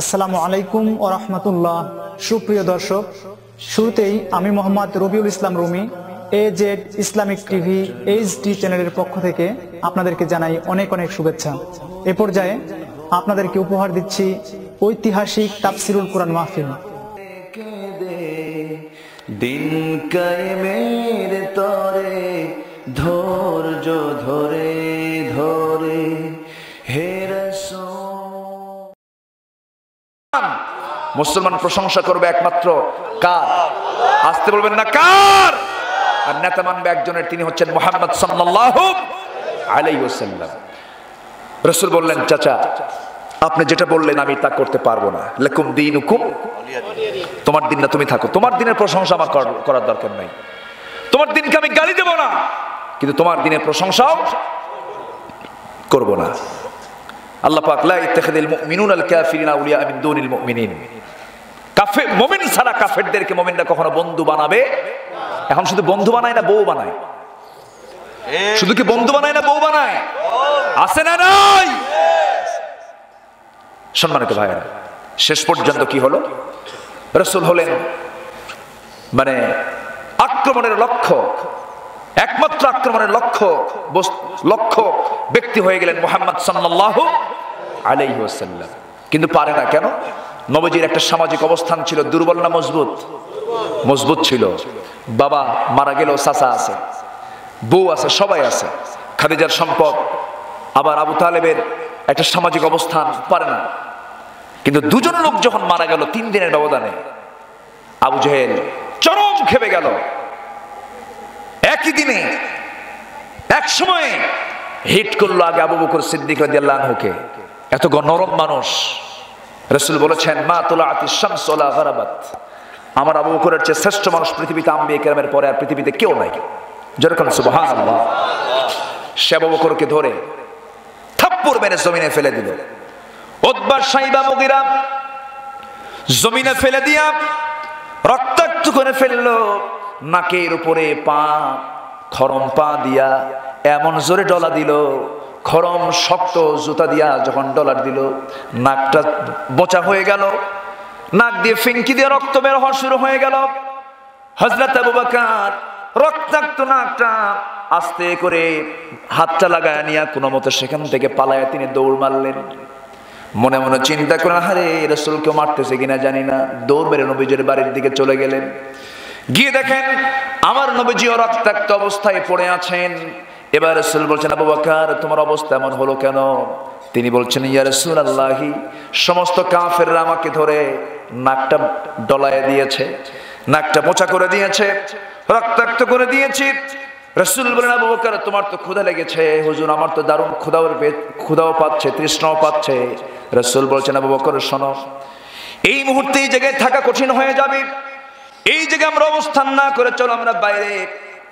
আসসালামু আলাইকুম ওয়া রাহমাতুল্লাহ। সুপ্রিয় দর্শক, শুরুতেই আমি Mohammad Rabiul Islam Rumi AZ Islamic TV HD চ্যানেলের পক্ষ থেকে আপনাদেরকে জানাই অনেক অনেক শুভেচ্ছা। এ পর্যায়ে আপনাদেরকে উপহার দিচ্ছি ঐতিহাসিক তাফসিরুল কুরআন মাহফিল। দিন কায়েমের তরে ধৈর্য ধরে ধরে হে রাসূল। মুসলমান প্রশংসা করবে একমাত্র কার? আসতে বলবেন না কার? আর নেতা মানবে একজনের, তিনি হচ্ছেন মুহাম্মদ সাল্লাল্লাহু আলাইহি ওয়াসাল্লাম। রাসূল বললেন, চাচা আপনি যেটা বললেন আমি তা করতে পারবো না। লাকুম দীনুকুম, তোমার দিন না তুমি থাকো, তোমার দিনের প্রশংসা আমার করার দরকার নাই। তোমার দিনকে আমি গালি দেব না, কিন্তু তোমার দিনের প্রশংসাও করব না। আল্লাহ পাক লা ইত্তাখিযুল মুমিনুনাল কাফিরিনা আউলিয়া মিন দুনিল মুমিনিন, কাফের মুমিন ছাড়া কাফেরদেরকে মুমিনরা কখনো বন্ধু বানাবে। এখন শুধু বন্ধু বানায় না, বউ বানায়। শুধু কি বন্ধু বানায় না, বউ বানায়? আছে না নাই? সম্মানিত ভাইরা, শেষ পর্যন্ত কি হলো? রাসূল হলেন মানে আক্রমণের লক্ষ্য, একমাত্র আক্রমণের লক্ষ্য ব্যক্তি হয়ে গেলেন মুহাম্মদ সাল্লাল্লাহু আলাইহি ওয়াসাল্লাম। কিন্তু পারে না কেন? নবীজির একটা সামাজিক অবস্থান ছিল, দুর্বল না মজবুত? মজবুত ছিল। বাবা মারা গেল, চাচা আছে, বউ আছে, সবাই আছে, খাদিজার সম্পদ, আবার আবু তালেবের একটা সামাজিক অবস্থান, পারে না। কিন্তু দুজন লোক যখন মারা গেল 3 দিনের ব্যবধানে, আবু জেহেল চরম খেপে গেল। একই দিনে এক সময়ে হিট করলো আগে আবু বকর সিদ্দিক রাদিয়াল্লাহু আনহুকে। এত নরম মানুষ। রাসূল বলেছেন, মা তুলাআতিশ শামস ওয়ালা গারাবাত, আমার আবু বকরের চেয়ে শ্রেষ্ঠ মানুষ পৃথিবীতে আম্বিয়া কেরামের পরে আর পৃথিবীতে কেউ নাই। যেরকম সুবহানাল্লাহ। সে আবু বকরকে ধরে থাপ্পড় মেরে জমিনে ফেলে দিল। উতবা সাইবা মুগীরা জমিনে ফেলে দিয়া রক্তাক্ত করে ফেললো। নাকের উপরে পা, খরম পা দিয়া এমন জোরে ডলা দিল, খরম শক্ত জুতা দিয়া যখন ডলার দিল, নাকটা বোচা হয়ে গেল, নাক দিয়ে ফিনকি দিয়ে রক্ত বের হওয়া শুরু হয়ে গেল। হযরত আবু বকর রক্তাক্ত নাকটা আস্তে করে হাতটা লাগায় নিয়ে কোনো মতে সেখান থেকে পালায় তিনি দৌড় মারলেন। মনে মনে চিন্তা করেন, আরে রাসূলকে মারতেছে কিনা জানি না। দৌড় মেরে নবীজির বাড়ির দিকে চলে গেলেন। গিয়ে দেখেন আমার নবীজিও রক্তাক্ত অবস্থায় পড়ে আছেন। এবার রাসূল বলছেন, আবু বকর তোমার অবস্থা এমন হলো কেন? তিনি বলছেন, ইয়া রাসূলুল্লাহি, সমস্ত কাফেররা আমাকে ধরে নাকটা ডলায় দিয়েছে, নাকটা মোচা করে দিয়েছে, রক্তাক্ত করে দিয়েছে। রাসূল বলেন, আবু বকর তোমার তো ক্ষুধা লেগেছে। হুজুর আমার তো দারুণ ক্ষুধাও পাচ্ছে, তৃষ্ণাও পাচ্ছে। রাসূল বলছেন, আবু বকর শোনো, এই মুহূর্তে এই জায়গায় থাকা কঠিন হয়ে যাবে। এই জায়গায় আমরা অবস্থান না করে চলো আমরা বাইরে,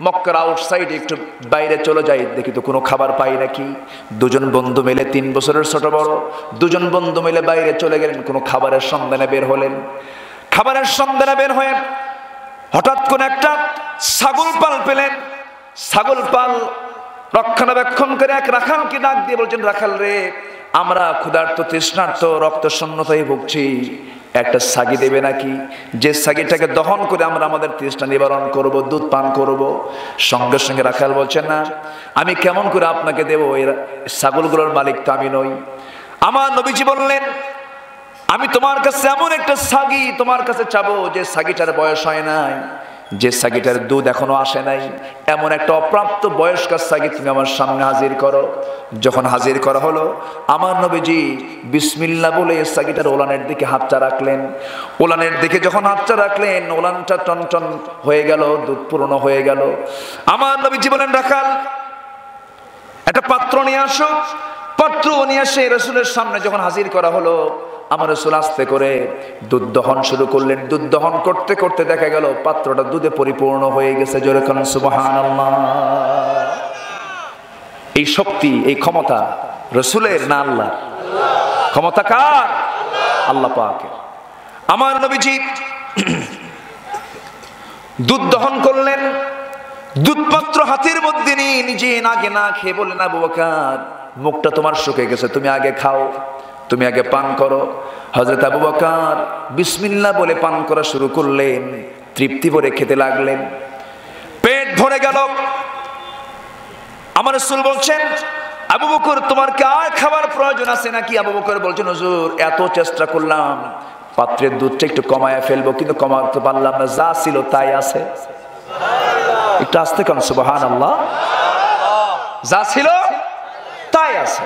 মক্কার আউটসাইডে একটু বাইরে চলে যাই, দেখি তো কোনো খাবার পাই নাকি। দুজন বন্ধু মিলে, 3 বছরের ছোট বড় দুজন বন্ধু মিলে বাইরে চলে গেলেন, কোনো খাবারের সন্ধানে বের হলেন। খাবারের সন্ধানে বের হয়ে হঠাৎ করে একটা ছাগল পাল পেলেন। ছাগল পাল রক্ষণাবেক্ষণ করে এক রাখালকে ডাক দিয়ে বলছেন, রাখাল রে, আমরা ক্ষুধার্ত তৃষ্ণার্ত রক্ত শূন্যতায় ভুগছি, একটা ছাগি দেবে নাকি? যে ছাগিটাকে দহন করে আমরা আমাদের তৃষ্ণা নিবারণ করব, দুধ পান করব। সঙ্গে সঙ্গে রাখাল বলছেন, না আমি কেমন করে আপনাকে দেবো, এই ছাগলগুলোর মালিক তো আমি নই। আমার নবীজি বললেন, আমি তোমার কাছে এমন একটা ছাগি তোমার কাছে চাবো, যে ছাগিটার বয়স হয় নাই, যে ছাগিটার দুধ এখনো আসে নাই, এমন একটা অপ্রাপ্ত বয়স্কার ছাগি তুমি আমার সামনে হাজির করো। যখন হাজির করা হলো, আমার নবীজি বিসমিল্লাহ বলে ছাগিটার ওলানের দিকে হাতটা রাখলেন। ওলানের দিকে যখন হাতটা রাখলেন, ওলানটা টনটন হয়ে গেল, দুধ পূর্ণ হয়ে গেল। আমার নবীজি বলেন, রাখাল একটা পাত্র নিয়ে আসো। পাত্র নিয়ে এসে রাসূলের সামনে যখন হাজির করা হলো, আমার রাসূল আস্তে করে দুধ দহন শুরু করলেন। দুধ দহন করতে করতে দেখা গেল পাত্রটা দুধে পরিপূর্ণ হয়ে গেছে। জোরে বলেন সুবহানাল্লাহ। এই শক্তি, এই ক্ষমতা রাসূলের না আল্লাহর? ক্ষমতা কার? আল্লাহ পাকের। আমার নবীজি দুধ দহন করলেন, দুধ পাত্র হাতের মধ্যে নিয়ে নিজে আগে না খেয়ে বললেন, আবু বকর মুখটা তোমার শুকিয়ে গেছে, তুমি আগে খাও। তুমি আগে পান করো। হযরত আবু বকর বিসমিল্লাহ বলে পান করা শুরু করলেন, তৃপ্তি ভরে খেতে লাগলেন, পেট ভরে গেল। আমার রাসূল বলছেন, আবু বকর তোমার কি আর খাবার প্রয়োজন আছে নাকি? আবু বকর বলছেন, হুজুর এত চেষ্টা করলাম পাত্রের দুধটা একটু কমায়া ফেলবো, কিন্তু কমাতে পারলাম না, যা ছিল তাই আছে। একটু আস্তে কোন সুবহানাল্লাহ। যা ছিল তাই আছে।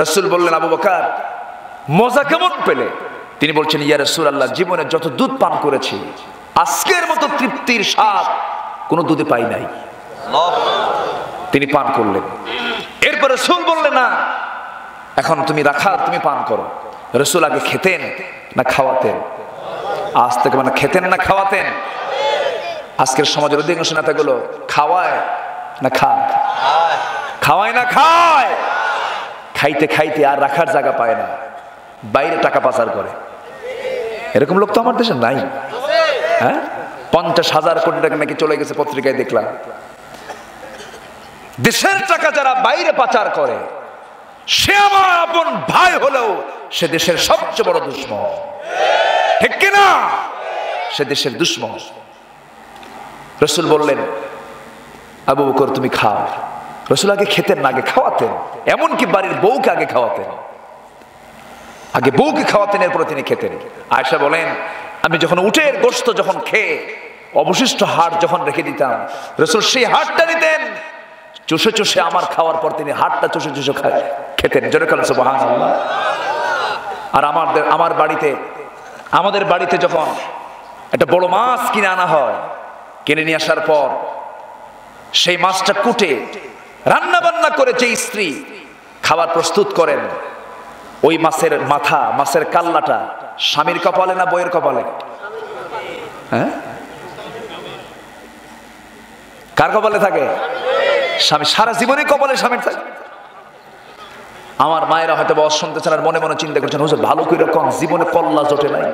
রাসূল বললেন, আবু বকর মজা কেমন পেলে? তিনি বলছেন, ইয়া রাসূলুল্লাহ, জীবনে যত দুধ পান করেছি আজকের মতো তৃপ্তির স্বাদ কোনো দুধে পাই নাই। তিনি পান করলেন। এরপর রাসূল বললেন, না এখন তুমি রাখাল, তুমি পান করো। রাসূল আগে খেতেন না খাওয়াতেন? আজ থেকে মানে খেতেন না খাওয়াতেন? আজকের সমাজের অধিকাংশ নেতাগুলো খাওয়ায় না খায়? খাওয়ায় না খায়? খাইতে খাইতে আর রাখার জায়গা পায় না, বাইরে টাকা পাচার করে। এরকম লোক তো আমার দেশে নাই। হ্যাঁ, 50,000 কোটি টাকা নাকি চলে গেছে, পত্রিকায় দেখলাম। দেশের টাকা যারা বাইরে পাচার করে, সে আমার আপন ভাই হলেও সে দেশের সবচেয়ে বড় দুশমন, ঠিক কিনা? সে দেশের দুশমন। রাসূল বললেন, আবু বকর তুমি খাও। রাসূল আগে খেতেন না, আগে খাওয়াতেন। এমনকি বাড়ির বউকে আগে খাওয়াতেন, আগে বউকে খাওয়াতেন, এরপরে তিনি খেতেন। আয়েশা বলেন, আমি যখন উটের গোশত যখন খেয়ে অবশিষ্ট হাড় যখন রেখে দিতাম, রাসূল সেই হাড়টা নিতেন, চুষে চুষে আমার খাওয়ার পর তিনি হাড়টা চুষে চুষে খেতেন। জোরে বলেন সুবহানাল্লাহ। আর আমাদের বাড়িতে যখন একটা বড় মাছ কিনে আনা হয়, কিনে নিয়ে আসার পর সেই মাছটা কুটে রান্না বান্না করে যে স্ত্রী খাবার প্রস্তুত করেন, ওই মাছের মাথা, মাছের কাল্লাটা স্বামীর কপালে না বউয়ের কপালে? হ্যাঁ, কার কপালে থাকে? স্বামী। সারা জীবনে কপালে স্বামীর থাকে। আমার মায়েরা হয়তো বস শুনতে চান আর মনে মনে চিন্তা করছেন, হুজুর ভালো করে কম, জীবনে কল্লা জোটে নাই।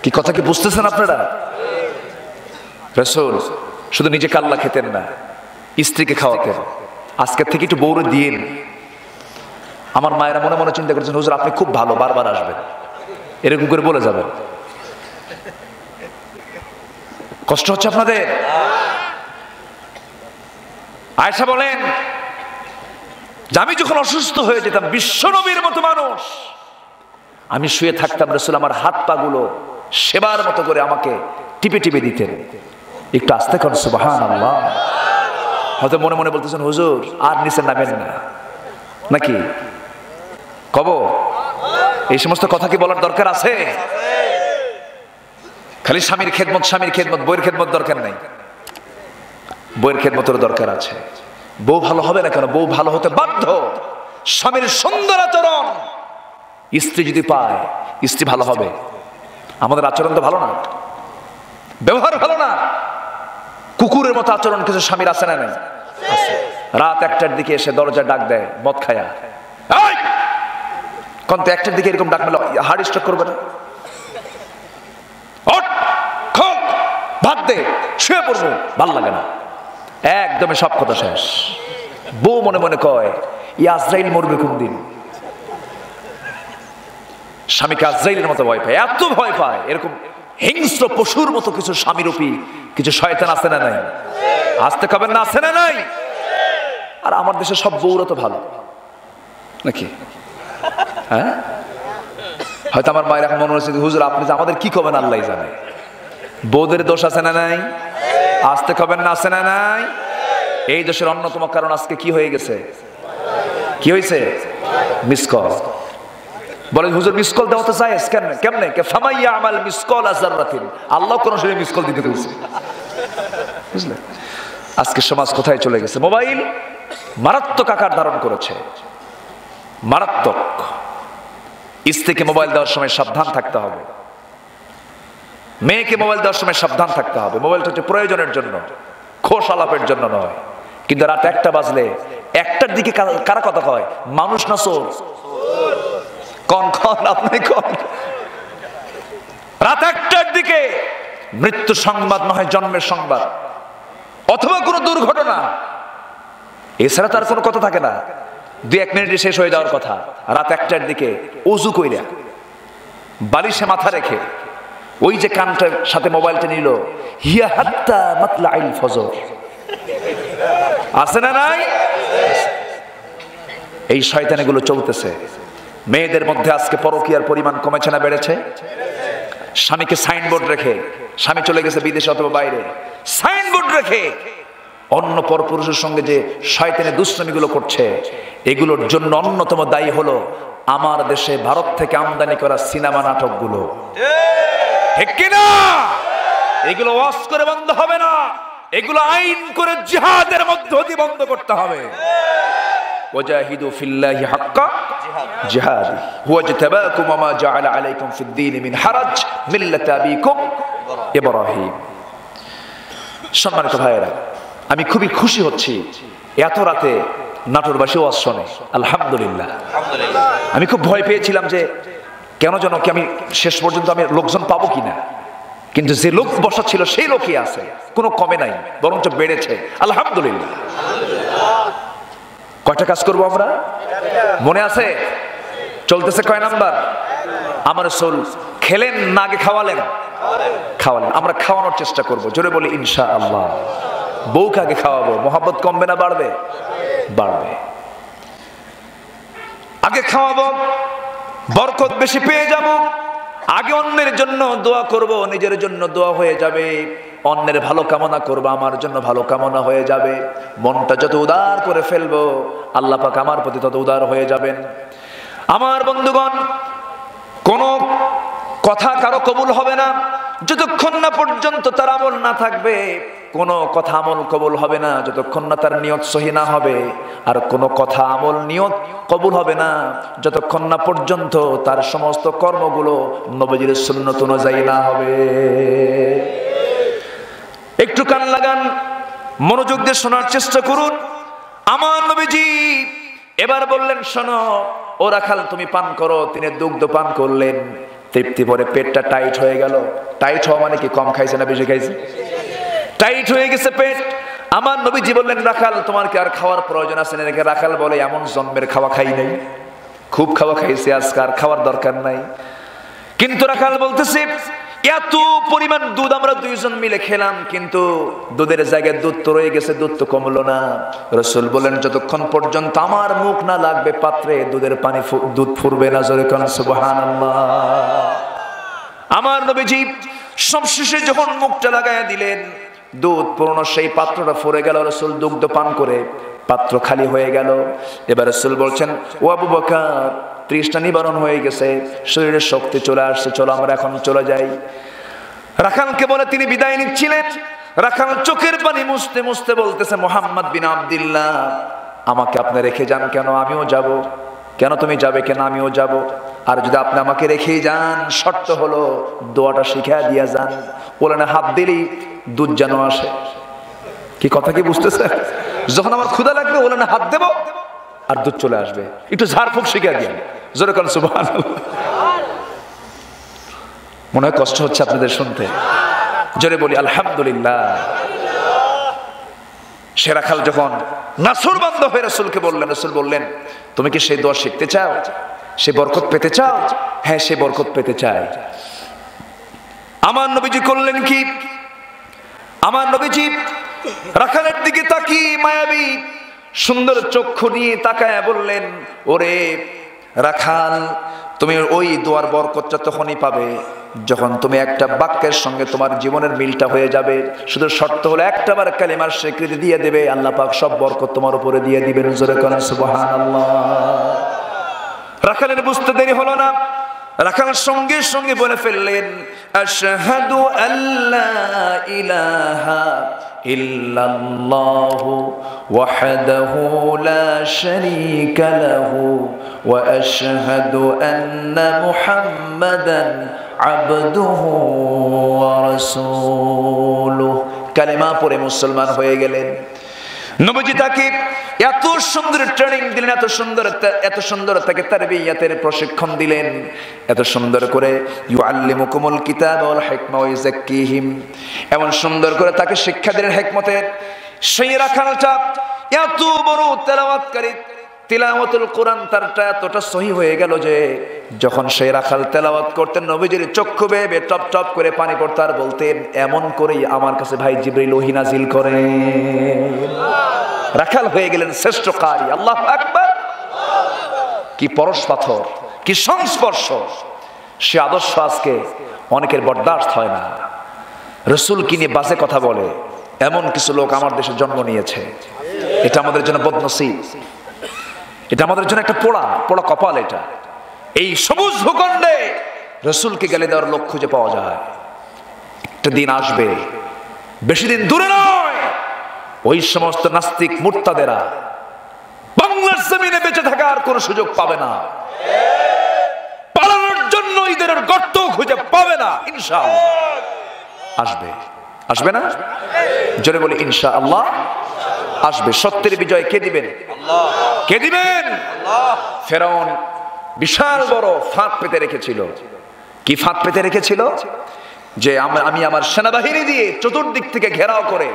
কি কথা কি বুঝতেছেন আপনারা? রাসূল শুধু নিজে কাল্লা খেতেন না, স্ত্রীকে খাওয়াতেন। আজকের থেকে একটু বউরে দিন। আমার মায়েরা মনে মনে চিন্তা করছেন, হুজুর আপনি খুব ভালো, বারবার আসবেন, এরকম করে বলে যাবেন। কষ্ট হচ্ছে আপনাদের? আয়েশা বলেন যে আমি যখন অসুস্থ হয়ে যেতাম, বিশ্ব নবীর মতো মানুষ, আমি শুয়ে থাকতাম, রাসূল আমার হাত পা গুলো সেবার মতো করে আমাকে টিপে টিপে দিতেন। একটু আস্তে করেন সুবহানাল্লাহ। হয়তো মনে মনে বলতেছেন, হুজুর আর নিচে নামেন না নাকি? কব এই সমস্ত কথা কি বলার দরকার আছে? খালি স্বামীর খেদমত, স্বামীর খেদমত, বইয়ের খেদমত দরকার নাই। বইয়ের খেদমতের দরকার আছে। বউ ভালো হবে না কেন? বউ ভালো হতে বাধ্য। স্বামীর সুন্দর আচরণ স্ত্রী যদি পায়, স্ত্রী ভালো হবে। আমাদের আচরণ তো ভালো না, ব্যবহার ভালো না, কুকুরের মতো আচরণ কিছু স্বামীর আছে না? নাই? রাত 1টার দিকে এসে দরজা ডাক দেয় মদ খায়া, কোন তো 1টার দিকে এরকম ডাক মেলে হার্ট স্ট্রোক করবে না? ভাত দে, শুয়ে পড়বো, ভাল লাগে না, একদমই সব কথা শেষ। বউ মনে মনে কয়, আজরাইল মরবে কোন দিন। স্বামীকে আজরাইলের মতো ভয় পায়, এত ভয় পায়। এরকম হিংস্র পশুর মতো কিছু স্বামীরূপী কিছু শয়তান আছে না নাই? আসতে কবেন না, আছে না নাই? আর আমার দেশে সব বউরা তো ভালো নাকি? হ্যাঁ, হয়তো আমার মায়ের এখন মনে হচ্ছে, হুজুর আপনি যে আমাদের কি কবেন আল্লাহ জানে। বউদের দোষ আছে না নাই? আসতে কবেন না, আছে না নাই? এই দোষের অন্যতম কারণ আজকে কি হয়ে গেছে? কি হয়েছে? Miss call. বলে হুজুর মিস কল দেওয়া তো চাই কেমনে? ফামাইয়া আমাল মিস কল আযাররাতিন, আল্লাহ কোন সময় মিস কল দিতে বলছে। বুঝলে আজকে সমাজ কোথায় চলে গেছে? মোবাইল মারাত্মক আকার ধারণ করেছে, মারাত্মক। স্ত্রীকে মোবাইল দেওয়ার সময় সাবধান থাকতে হবে, মেয়েকে মোবাইল দেওয়ার সময় সাবধান থাকতে হবে। মোবাইলটা হচ্ছে প্রয়োজনের জন্য, খোশ আলাপের জন্য নয়। কিন্তু রাত 1টা বাজলে 1টার দিকে কারা কথা কয়? মানুষ না চোর? কোন আপনি কোন? রাত 1টার দিকে মৃত্যু সংবাদ নয়, জন্মের সংবাদ অথবা কোনো দুর্ঘটনা, এছাড়া তার কোনো কথা থাকে না। 2-1 মিনিটে শেষ হয়ে যাওয়ার কথা। রাত 1টার দিকে ওযু কইরা বালিশে মাথা রেখে ওই যে কানটার সাথে মোবাইলটা নিল, হিয়া হাত্তা মাতলাইল ফজর, আছে না নাই? এই শয়তানিগুলো চলতেছে। মেয়েদের মধ্যে আজকে পরকীয়ার পরিমাণ কমেছে না বেড়েছে? স্বামীকে সাইনবোর্ড রেখে, স্বামী চলে গেছে বিদেশে অথবা বাইরে, সাইনবোর্ড রেখে অন্য পরপুরুষের সঙ্গে যে শয়তানি দুষ্টামিগুলো করছে, এগুলোর জন্য অন্যতম দায়ী হলো আমার দেশে ভারত থেকে আমদানি করা সিনেমা নাটকগুলো, ঠিক কিনা? এগুলো ওয়াজ করে বন্ধ হবে না, এগুলো আইন করে জিহাদের মধ্য দিয়ে বন্ধ করতে হবে। ওয়াজাহিদু ফিল্লাহি হাক্কা জিহাদি হুয়া ইজতাবাকুম ওয়া মা জাআলা আলাইকুম ফিদ-দীন মিন হারাজ মিল্লাতা আবিকুম ইব্রাহিম। সম্মানিত ভাইয়েরা, আমি খুবই খুশি হচ্ছি এত রাতে নাটোরবাসী ওয়াজ শোনে, আলহামদুলিল্লাহ। আমি খুব ভয় পেয়েছিলাম যে কেন যেন কি আমি শেষ পর্যন্ত আমি লোকজন পাবো কিনা, কিন্তু যে লোক বসা ছিল সেই লোকই আছে, কোনো কমে নাই, বরঞ্চ বেড়েছে, আলহামদুলিল্লাহ। কয়টা কাজ করবো আমরা মনে আছে? চলতেছে কয় নাম্বার? আমার রাসূল খেলেন না আগে খাওয়ালেন? খাওয়ালেন। আমরা খাওয়ানোর চেষ্টা করব, জোরে বলি ইনশাআল্লাহ। বউকে আগে খাওয়াবো, মোহাব্বত কমবে না বাড়বে? বাড়বে। আগে খাওয়াবো, বরকত বেশি পেয়ে যাব। আগে অন্যের জন্য দোয়া করব, নিজের জন্য দোয়া হয়ে যাবে। অন্যের ভালো কামনা করব, আমার জন্য ভালো কামনা হয়ে যাবে। মনটা যত উদার করে ফেলবো, আল্লাহ পাক আমার প্রতি তত উদার হয়ে যাবেন। আমার বন্ধুগণ, কোন কথা কারো কবুল হবে না যতক্ষণ না পর্যন্ত তার আমল না থাকবে। কোনো কথা আমল কবুল হবে না যতক্ষণ না তার নিয়ত সহি না হবে। আর কোনো কথা আমল নিয়ত কবুল হবে না যতক্ষণ না পর্যন্ত তার সমস্ত কর্মগুলো নবীজির সুন্নাত অনুযায়ী না হবে। একটু কান লাগান, মনোযোগ দিয়ে শোনার চেষ্টা করুন। আমার নবীজি এবার বললেন, শোনো ও রাখাল, তুমি পান করো। তিনি দুগ্ধ পান করলেন, তৃপ্তি পরে পেটটা টাইট হয়ে গেল। টাইট হওয়া মানে কি কম খাইছে না বেশি খাইছে? টাইট হয়ে গেছে পেট। আমার নবীজি বললেন, রাখাল তোমার কি আর খাওয়ার প্রয়োজন আছে নাকি? রাখাল বলে, এমন জন্মের খাওয়া খাই নাই, খুব খাওয়া খাইছে, আজকে আর খাওয়ার দরকার নাই। কিন্তু রাখাল বলতেছে, এত পরিমাণ দুধ আমরা দুইজন মিলে খেলাম, কিন্তু দুধের জায়গায় দুধ তো রয়ে গেছে, দুধ তো কমলো না। রাসূল বলেন, যতক্ষণ পর্যন্ত আমার মুখ না লাগবে পাত্রে, দুধের পানি দুধ ফুরবে না। জোরে কোন সুবহানাল্লাহ। আমার নবীজি সবশেষে যখন মুখটা লাগায় দিলেন, দুধ পুরনো সেই পাত্রটা ফুরে গেল। রাসূল দুগ্ধ পান করে পাত্র খালি হয়ে গেল। এবার রাসূল বলছেন, ও আবু বকর, তৃষ্ণা নিবারণ হয়ে গেছে, শরীরে শক্তি চলে আসছে, চলো আমরা এখন চলে যাই। রাখালকে বলে তিনি বিদায় নিচ্ছিলেন। রাখাল চোখের পানি মুছতে মুছতে বলতেছে, মুহাম্মদ বিন আব্দুল্লাহ, আমাকে আপনি রেখে যান কেন? আমিও যাব। কেন তুমি যাবে? কেন আমিও যাব। আর যদি আপনি আমাকে রেখেই যান, শর্ত হলো দোয়াটা শিখা দিয়া যান। বলেন, হাত দিলেই দুধ যেন আসে। কি কথা কি বুঝতেছে? যখন আমার ক্ষুধা লাগবে বলেন হাত দেব আর দুধ চলে আসবে। একটু ঝাড়ফুঁক শিখা দিন। জোরে কোন সুবহানাল্লাহ। মনে হয় কষ্ট হচ্ছে আপনাদের শুনতে, জোরে বলি আলহামদুলিল্লাহ। সে রাখাল যখন নাছরবান্ধ হয়ে রাসূলকে বললেন, রাসূল বললেন, তুমি কি সেই দোয়া শিখতে চাও? সে বরকত পেতে চাও? হ্যাঁ, সে বরকত পেতে চায়। আমার নবীজি করলেন কি? আমার নবীজি রাখালের দিকে তাকিয়ে মায়াবী সুন্দর চক্ষু নিয়ে তাকায় বললেন, ওরে রাখাল, তুমি ওই দোয়ার বরকতটা তখনই পাবে যখন তুমি একটা বাক্যের সঙ্গে তোমার জীবনের মিলটা হয়ে যাবে। শুধু শর্ত হলো একটাবার কালিমার স্বীকৃতি দিয়ে দেবে, আল্লাহ পাক সব বরকত তোমার উপরে দিয়ে দিবেন। জোরে কোন সুবহানাল্লাহ। রাখালের বুঝতে দেরি হলো না। রাখাল সঙ্গে সঙ্গে বলে ফেললেন, আশহাদু আল্লা ইলাহা ইল্লাল্লাহু ওয়াহদাহু লা শারীকা লাহু ওয়া আশহাদু আন্না মুহাম্মাদান আবদুহু ওয়া রাসূলুহু। কালেমা পড়ে মুসলমান হয়ে গেলেন। নবীজি তাকে এত সুন্দর ট্রেনিং দিলেন, এত সুন্দর তাকে তারবিয়াতের প্রশিক্ষণ দিলেন, এত সুন্দর করে ইউআল্লিমুকুমুল কিতাব ওয়াল হিকমা ওয়া ইউযাক্কিহিম, এমন সুন্দর করে তাকে শিক্ষা দিলেন হিকমতের। সেই রাখালটা এত বড় তেলাওয়াতকারী, তিলাওয়াতুল কোরআন তারটা এতটা সহি হয়ে গেল যে যখন সেই রাখাল তেলাওয়াত করতেন নবীজির চক্ষু বেয়ে টপ টপ করে পানি পড়তো আর বলতেন এমন করেই আমার কাছে ভাই জিবরিল ওহী নাজিল করেন। রাখাল হয়ে গেলেন শ্রেষ্ঠ কারি। আল্লাহু আকবার। কি পরশ পাথর, কি সংস্পর্শ! সে আদর্শ আজকে অনেকের বরদাস্ত হয় না। রাসূলকে নিয়ে বাজে কথা বলে এমন কিছু লোক আমার দেশে জন্ম নিয়েছে। এটা আমাদের জন্য বদনসিব, এটা আমাদের জন্য একটা পোড়া পোড়া কপাল। এটা এই সবুজ ভূখণ্ডে রাসূলকে গালি দেওয়ার লোক খুঁজে পাওয়া যায়। একটা দিন আসবে, বেশি দিন দূরে নয়, ওই সমস্ত নাস্তিক মুরতাদেরা বাংলার জমিনে বেঁচে থাকার কোনো সুযোগ পাবে না, পালানোর জন্য ঈদের গর্ত খুঁজে পাবে না। ইনশাআল্লাহ আসবে, আসবে না? জোরে বলি ইনশাআল্লাহ আসবে। সত্যের বিজয় কে দিবেন? কে দিবেন? ফেরাউন বিশাল বড় ফাঁদ পেতে রেখেছিল। কি ফাঁদ পেতে রেখেছিল? যে আমি আমার সেনাবাহিনী দিয়ে চতুর্দিক থেকে ঘেরাও করে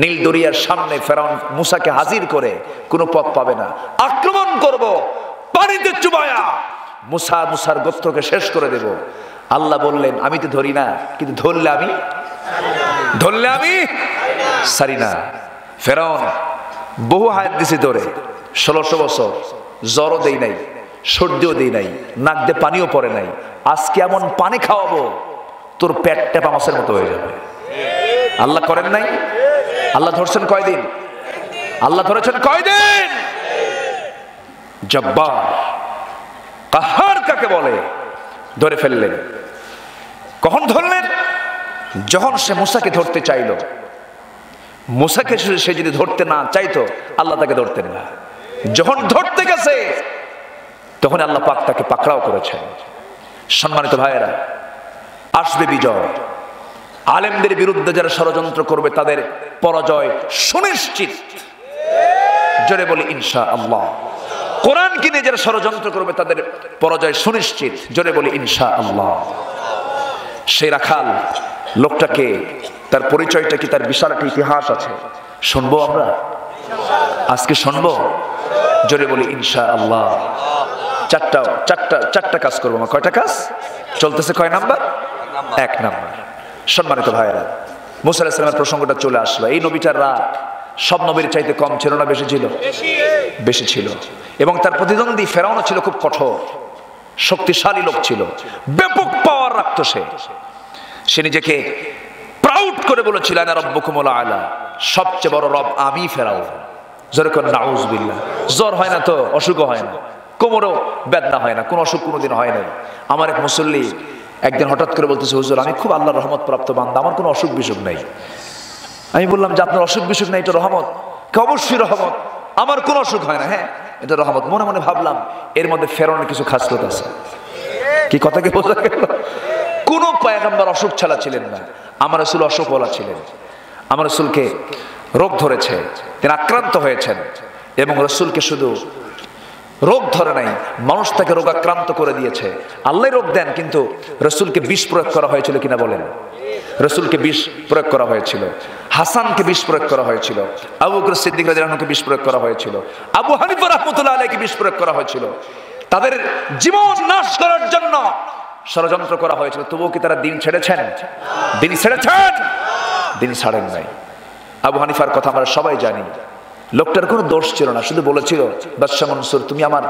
নীল দরিয়ার সামনে ফেরাউন মুসাকে হাজির করে কোনো পথ পাবে না, আক্রমণ করব, পানিতে চুবায়া মুসার গোত্রকে শেষ করে দেব। আল্লাহ বললেন আমি তো ধরি না, কিন্তু ধরলে আমি সারি না। ফেরাউন বহু হায়াত দিছি ধরে, 1600 বছর, জ্বরও দেই নাই, সর্দিও দেই নাই, নাক দিয়ে পানিও পড়ে নাই। আজকে এমন পানি খাওয়াবো তোর পেট টেপা মাছের মতো হয়ে যাবে। আল্লাহ করেন নাই? আল্লাহ ধরছেন কয়দিন? আল্লাহ ধরেছেন কয়দিন? জব্বার কাহার কাকে বলে ধরে ফেললেন। কখন ধরলেন? যখন সে মুসাকে ধরতে চাইল। মুসাকে সে যদি ধরতে না চাইতো আল্লাহ তাকে ধরতেন না। যখন ধরতে গেছে তখন আল্লাহ পাক তাকে পাকড়াও করেছেন। সম্মানিত ভাইয়েরা, আসবে বিজয়। আলেমদের বিরুদ্ধে যারা ষড়যন্ত্র করবে তাদের পরাজয় সুনিশ্চিত। জোরে বলি ইনশাআল্লাহ। কোরআন কিনে যারা ষড়যন্ত্র করবে তাদের পরাজয় সুনিশ্চিত। জোরে বলি ইনশাআল্লাহ। সেই রাখাল লোকটাকে, তার পরিচয়টা কি, তার বিশাল একটা ইতিহাস আছে, শুনবো আমরা আজকে, শুনবো। জোরে বলি ইনশাআল্লাহ। চারটা কাজ করবো। আমার কয়টা কাজ চলতেছে? কয় নাম্বার? 1 নাম্বার। সম্মানিত ভাইয়েরা, মুসা আলাইহিস সালামের প্রসঙ্গটা চলে আসলো। এই নবীটার রাগ সব নবীর চাইতে কম ছিল না বেশি ছিল? বেশি ছিল। এবং তার প্রতিদ্বন্দ্বী ফেরাউনও ছিল খুব কঠোর, শক্তিশালী লোক ছিল, ব্যাপক পাওয়ার রাখত। সে নিজেকে প্রাউড করে বলেছিল আনা রাব্বুকুমুল আলা, সবচেয়ে বড় রব আমি ফেরাউন। যেরকম নাউজুবিল্লাহ। জ্বর হয় না তো, অসুখও হয় না, কোমরও বেদনা হয় না, কোন অসুখ কোনোদিন হয় না। আমার এক মুসল্লি একদিন হঠাৎ করে বলতেছে, হুজুর আমি খুব আল্লাহর রহমত প্রাপ্ত বান্দা, আমার কোনো অসুখ বিসুখ নেই। আমি বললাম যে আপনার অসুখ বিসুখ নেই, এটা রহমত? অবশ্যই রহমত, আমার কোনো অসুখ হয় না। হ্যাঁ এটা রহমত। মনে মনে ভাবলাম এর মধ্যে ফেরাউনের কিছু খাসলত আছে। কি কথা কি বোঝা গেল? কোন পয়গম্বর অসুখ ছাড়া ছিলেন না। আমার রাসূল অসুখওয়ালা ছিলেন। আমার রাসূলকে রোগ ধরেছে, তিনি আক্রান্ত হয়েছেন, এবং রাসূলকে শুধু রোগ ধরে নাই, মানুষ তাকে রোগাক্রান্ত করে দিয়েছে। আল্লাহ রোগ দেন, কিন্তু রাসূলকে বিষ প্রয়োগ করা হয়েছিল কিনা বলেন? রাসূলকে বিষ প্রয়োগ করা হয়েছিল, হাসানকে বিষ প্রয়োগ করা হয়েছিল, আবু বকর সিদ্দিক রাদিয়াল্লাহু আনহুকে বিষ প্রয়োগ করা হয়েছিল, আবু হানিফা রাহমাতুল্লাহ আলাইহিকে বিষ প্রয়োগ করা হয়েছিল। তাদের জীবন নাশ করার জন্য ষড়যন্ত্র করা হয়েছিল। তবুও কি তারা দিন ছেড়েছেন? দিন ছেড়েছেন? দিন ছাড়েন নাই। আবু হানিফার কথা আমরা সবাই জানি। লোকটার কোনো দোষ ছিল না, শুধু বলেছিল বাদশাহ মনসুর তুমি আমার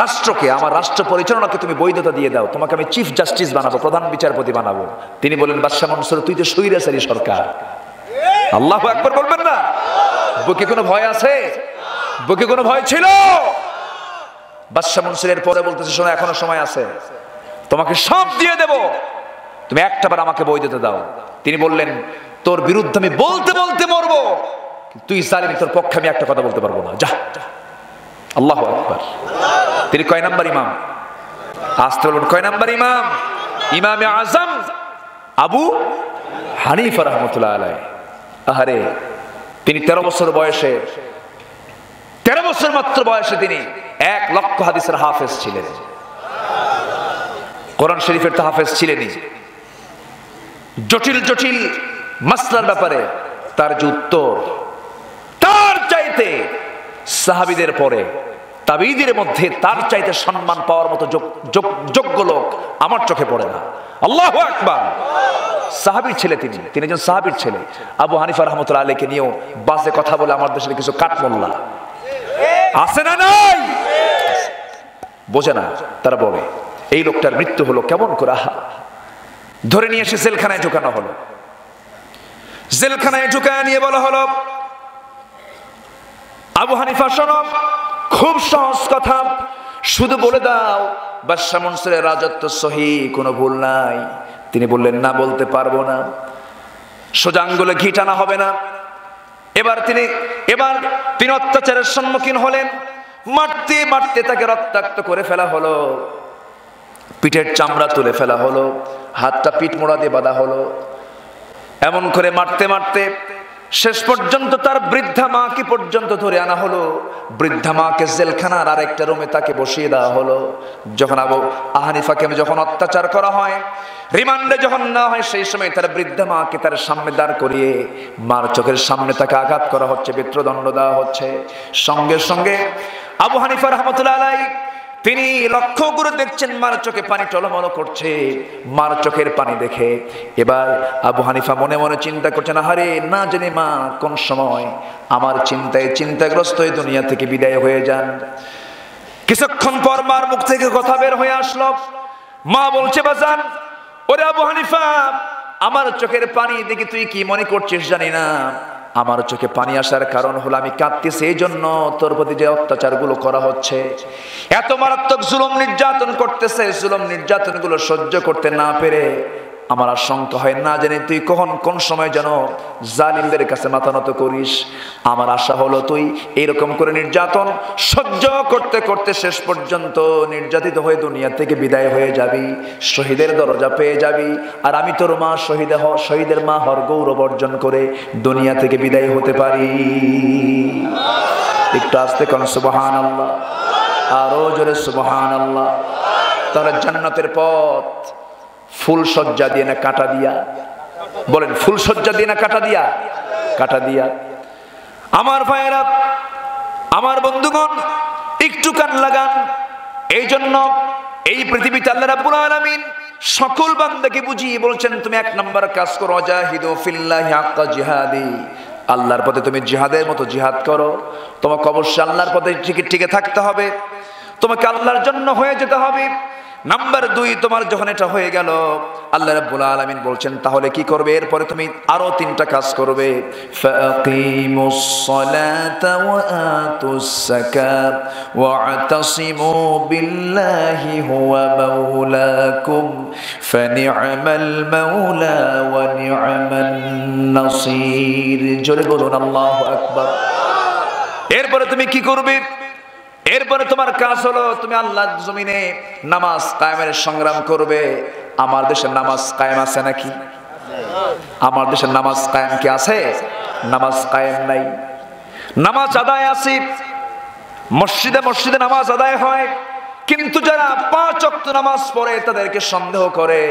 রাষ্ট্রকে, আমার রাষ্ট্র পরিচালনাকে তুমি বৈধতা দিয়ে দাও, তোমাকে আমি চিফ জাস্টিস বানাবো, প্রধান বিচারপতি বানাবো। তিনি বলেন বাদশাহ মনসুর তুই তো স্বৈরাচারী সরকার। আল্লাহু আকবার বলবেন না? বুকে কোনো ভয় আছে? বুকে কোনো ভয় ছিল? বাদশাহ মনসুরের পরে বলতেছে শোনো এখনো সময় আছে, তোমাকে সব দিয়ে দেব, তুমি একটাবার আমাকে বৈধতা দাও। তিনি বললেন তোর বিরুদ্ধে আমি বলতে বলতে মরবো, তুই জালিম, তোর পক্ষে আমি একটা কথা বলতে পারবো না, যা। আল্লাহু আকবার। তিনি কয় নাম্বার ইমাম? আসতে বলুন কয় নাম্বার ইমাম? ইমামে আজম আবু হানিফা রাহমাতুল্লাহ আলাইহি। আহারে, তিনি 13 বছর বয়সে, 13 বছর মাত্র বয়সে তিনি 1 লক্ষ হাদিসের হাফেজ ছিলেন। কোরআন শরীফের তো হাফেজ ছিলেনই। জটিল জটিল মাসলার ব্যাপারে তার যে উত্তর, তার চাইতে সাহাবীদের পরে তাবেঈদের মধ্যে তার চাইতে সম্মান পাওয়ার মতো যোগ্য লোক আমার চোখে পড়ে না। আল্লাহু আকবার। সাহাবীর ছেলে, তিনি একজন সাহাবীর ছেলে। আবু হানিফা রাহমাতুল্লাহ আলাইহিকে নিয়েও বাসে কথা বলে আমার দেশের কিছু কাঠমোল্লা আছে না নাই, বোঝে না, তারা বলে এই লোকটার মৃত্যু হলো কেমন করে, ধরে নিয়ে এসে জেলখানায় ঢুকানো হলো। জেলখানায় ঢুকায় নিয়ে বলা হলো, আবু হানিফা শোনো, খুব সহজ কথা, শুধু বলে দাও বাদশা মনসুরের রাজত্ব সহি, কোনো ভুল নাই। তিনি বললেন, না, বলতে পারবো না। সোজা আঙ্গুলে ঘি টানা হবে না। এবার তিনি অত্যাচারের সম্মুখীন হলেন। মারতে মারতে তাকে রক্তাক্ত করে ফেলা হলো, পিঠের চামড়া তুলে ফেলা হলো, হাতটা পিঠ মোড়া দিয়ে বাঁধা হলো। এমন করে মারতে মারতে শেষ পর্যন্ত তার বৃদ্ধা মাকে পর্যন্ত ধরে আনা হলো। বৃদ্ধা মাকে জেলখানার আরেকটা রুমে তাকে বসিয়ে দেওয়া হলো। যখন আবু হানিফাকে যখন অত্যাচার করা হয়, রিমান্ডে যখন না হয়, সেই সময় তার বৃদ্ধা মাকে তার সামনে দাঁড় করিয়ে মার চোখের সামনে তাকে আঘাত করা হচ্ছে, মৃত্যুদণ্ড দেওয়া হচ্ছে। সঙ্গে সঙ্গে আবু হানিফা রাহমাতুল্লাহ আলাইহি তিনি লক্ষ্য করে দেখছেন মার চোখে পানি টলমল করছে। মার চোখের পানি দেখে এবার আবু হানিফা মনে মনে চিন্তা করছেন, আহারে, না জানি মা কোন সময় আমার চিন্তাগ্রস্ত হয়ে দুনিয়া থেকে বিদায় হয়ে যান। কিছুক্ষণ পর মার মুখ থেকে কথা বের হয়ে আসলো। মা বলছে, বাজান, ওরে আবু হানিফা, আমার চোখের পানি দেখে তুই কি মনে করছিস জানি না, আমার চোখে পানি আসার কারণ হলো আমি কাঁদতেছি, এই জন্য তোর প্রতি যে অত্যাচার গুলো করা হচ্ছে, এত মারাত্মক জুলুম নির্যাতন করতেছে, জুলুম নির্যাতন গুলো সহ্য করতে না পেরে আমার আশঙ্কা হয় না জানি তুই কোন সময় যেন জালিমদের কাছে মাথা নত করিস। আমার আশা হলো তুই এরকম করে নির্যাতন সহ্য করতে করতে শেষ পর্যন্ত নির্যাতিত হয়ে দুনিয়া থেকে বিদায় হয়ে যাবি, শহীদের দরজা পেয়ে যাবি, আর আমি তোর মা শহীদের মা হর গৌরব অর্জন করে দুনিয়া থেকে বিদায় হতে পারি। একটু আস্তে কোন সুবহানাল্লাহ, আরো জোরে সুবহানাল্লাহ। তাহলে জান্নাতের পথ ফুল সজ্জা দিয়ে না কাঁটা দিয়া? বলেন, ফুল সজ্জা দিয়ে না কাঁটা দিয়া? কাঁটা দিয়া। আমার ভাইয়েরা, আমার বন্ধুগণ, একটু কান লাগান। এই জন্য এই পৃথিবীতে আল্লাহ রাব্বুল আলামিন সকল বান্দাকে বুঝিয়ে বলছেন, তুমি এক নম্বর কাজ করো, জাহিদু ফিল্লাহি হাক্কা জিহাদি, আল্লাহর পথে তুমি জিহাদের মতো জিহাদ করো। তোমাকে অবশ্যই আল্লাহর পথে টিকে থাকতে হবে, তোমাকে আল্লাহর জন্য হয়ে যেতে হবে। নাম্বার 2, তোমার যখন এটা হয়ে গেল, আল্লাহ রাব্বুল আলামিন বলছেন তাহলে কি করবে? এরপরে তুমি আরো 3টা কাজ করবে। ফাকিমুস সালাতা ওয়া আতুস যাকাত ওয়া'তাসিমু বিল্লাহি হুয়া মাওলাকুম ফানি'মাল মাওলা ওয়া নি'মান নাসির। জোরে বলুন আল্লাহু আকবার। এরপরে তুমি কি করবে? এরপরে তোমার কাজ হলো তুমি আল্লাহর জমিনে নামাজ কায়েমের সংগ্রাম করবে। আমার দেশের নামাজ কায়েম আছে নাকি? আমার দেশের নামাজ কায়েম কি আছে? নামাজ কায়েম নাই। নামাজ আদায় আছে, মসজিদে নামাজ আদায় হয়, কিন্তু যারা 5 ওয়াক্ত নামাজ পড়ে তাদেরকে সন্দেহ করে,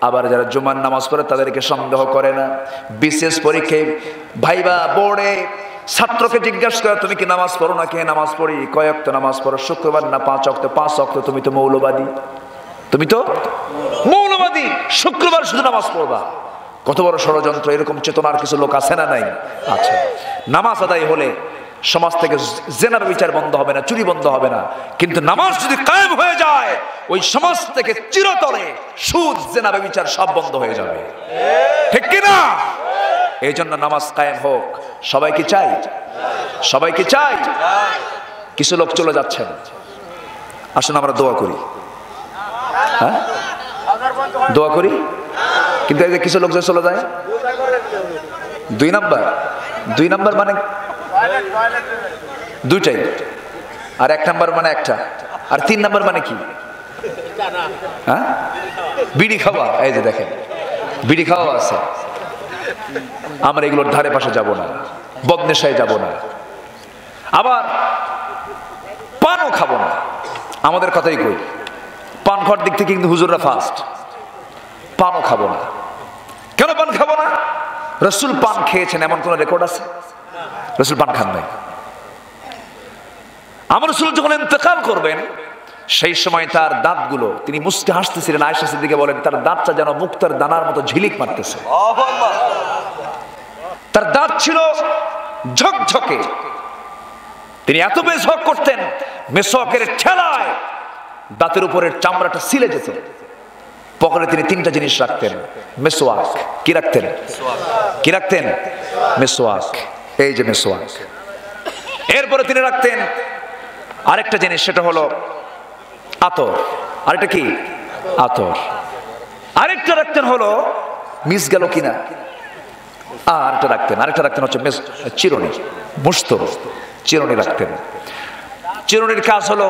আবার যারা জুমার নামাজ পড়ে তাদেরকে সন্দেহ করে না। বিশেষ পরীক্ষায় ভাইবা বোর্ডে ছাত্রকে জিজ্ঞাসা করে, তুমি কি নামাজ পড়ো? না, কে নামাজ পড়ি। কয় ওয়াক্ত নামাজ পড়ো? শুক্রবার না 5 ওয়াক্ত? 5 ওয়াক্ত। তুমি তো মৌলবাদী, তুমি তো মৌলবাদী, শুক্রবার শুধু নামাজ পড়বা। কত বড় ষড়যন্ত্র! এরকম চেতনার কিছু লোক আছে না নাই? আছে। নামাজ আদায় হলে সমাজ থেকে জেনার বিচার বন্ধ হবে না, চুরি বন্ধ হবে না, কিন্তু নামাজ যদি কায়েম হয়ে যায় ওই সমাজ থেকে চিরতরে সুদ, জেনা, বিচার সব বন্ধ হয়ে যাবে। ঠিক কি না? এই জন্য নামাজ কায়েম হোক। সবাই কি চাই? সবাই কি চাই? কিছু লোক চলে যাচ্ছেন, আসুন আমরা দোয়া করি। হ্যাঁ, দোয়া করি, কিন্তু এই যে কিছু লোক যে চলে যায়, 2 নাম্বার মানে 2টাই, আর 1 নাম্বার মানে 1টা, আর 3 নাম্বার মানে কি? হ্যাঁ, বিড়ি খাওয়া। এই যে দেখেন, বিড়ি খাওয়া আছে। আমরা এগুলোর ধারে পাশে যাব না, বদনেশায় যাব না, আবার পানও খাবো না। আমাদের কথাই কই, পান খাওয়ার দিক থেকে কিন্তু হুজুররা ফার্স্ট। পানও খাবো না। কেন পান খাবো না? রাসূল পান খেয়েছেন এমন কোন রেকর্ড আছে? রাসূল পান খান নাই। আমার রাসূল যখন ইন্তেকাল করবেন সেই সময় তার দাঁতগুলো তিনি মুস্কে হাসতেছিলেন। আয়েশা সিদ্দিকা বলেন তার দাঁতটা যেন মুক্তার দানার মতো ঝিলিক মারতেছে। তার দাঁত ছিল ঝকঝকে। তিনি এত মেসওয়াক করতেন, মেসওয়াকের ঠেলায় দাঁতের উপরের চামড়াটা ছিলে যেত। পকেটে তিনি তিনটা জিনিস রাখতেন, মেসওয়াক। কি রাখতেন? কি রাখতেন? মেসওয়াক। এই যে মেসওয়াক। এরপরে তিনি রাখতেন আরেকটা জিনিস, সেটা হলো আতর। আরেকটা কি? আতর। আরেকটা রাখতেন হলো, মিস গেল কিনা, আরেকটা রাখতেন হচ্ছে চিরুনি, মুস্ত চিরুনি রাখতেন। চিরুনির কাজ হলো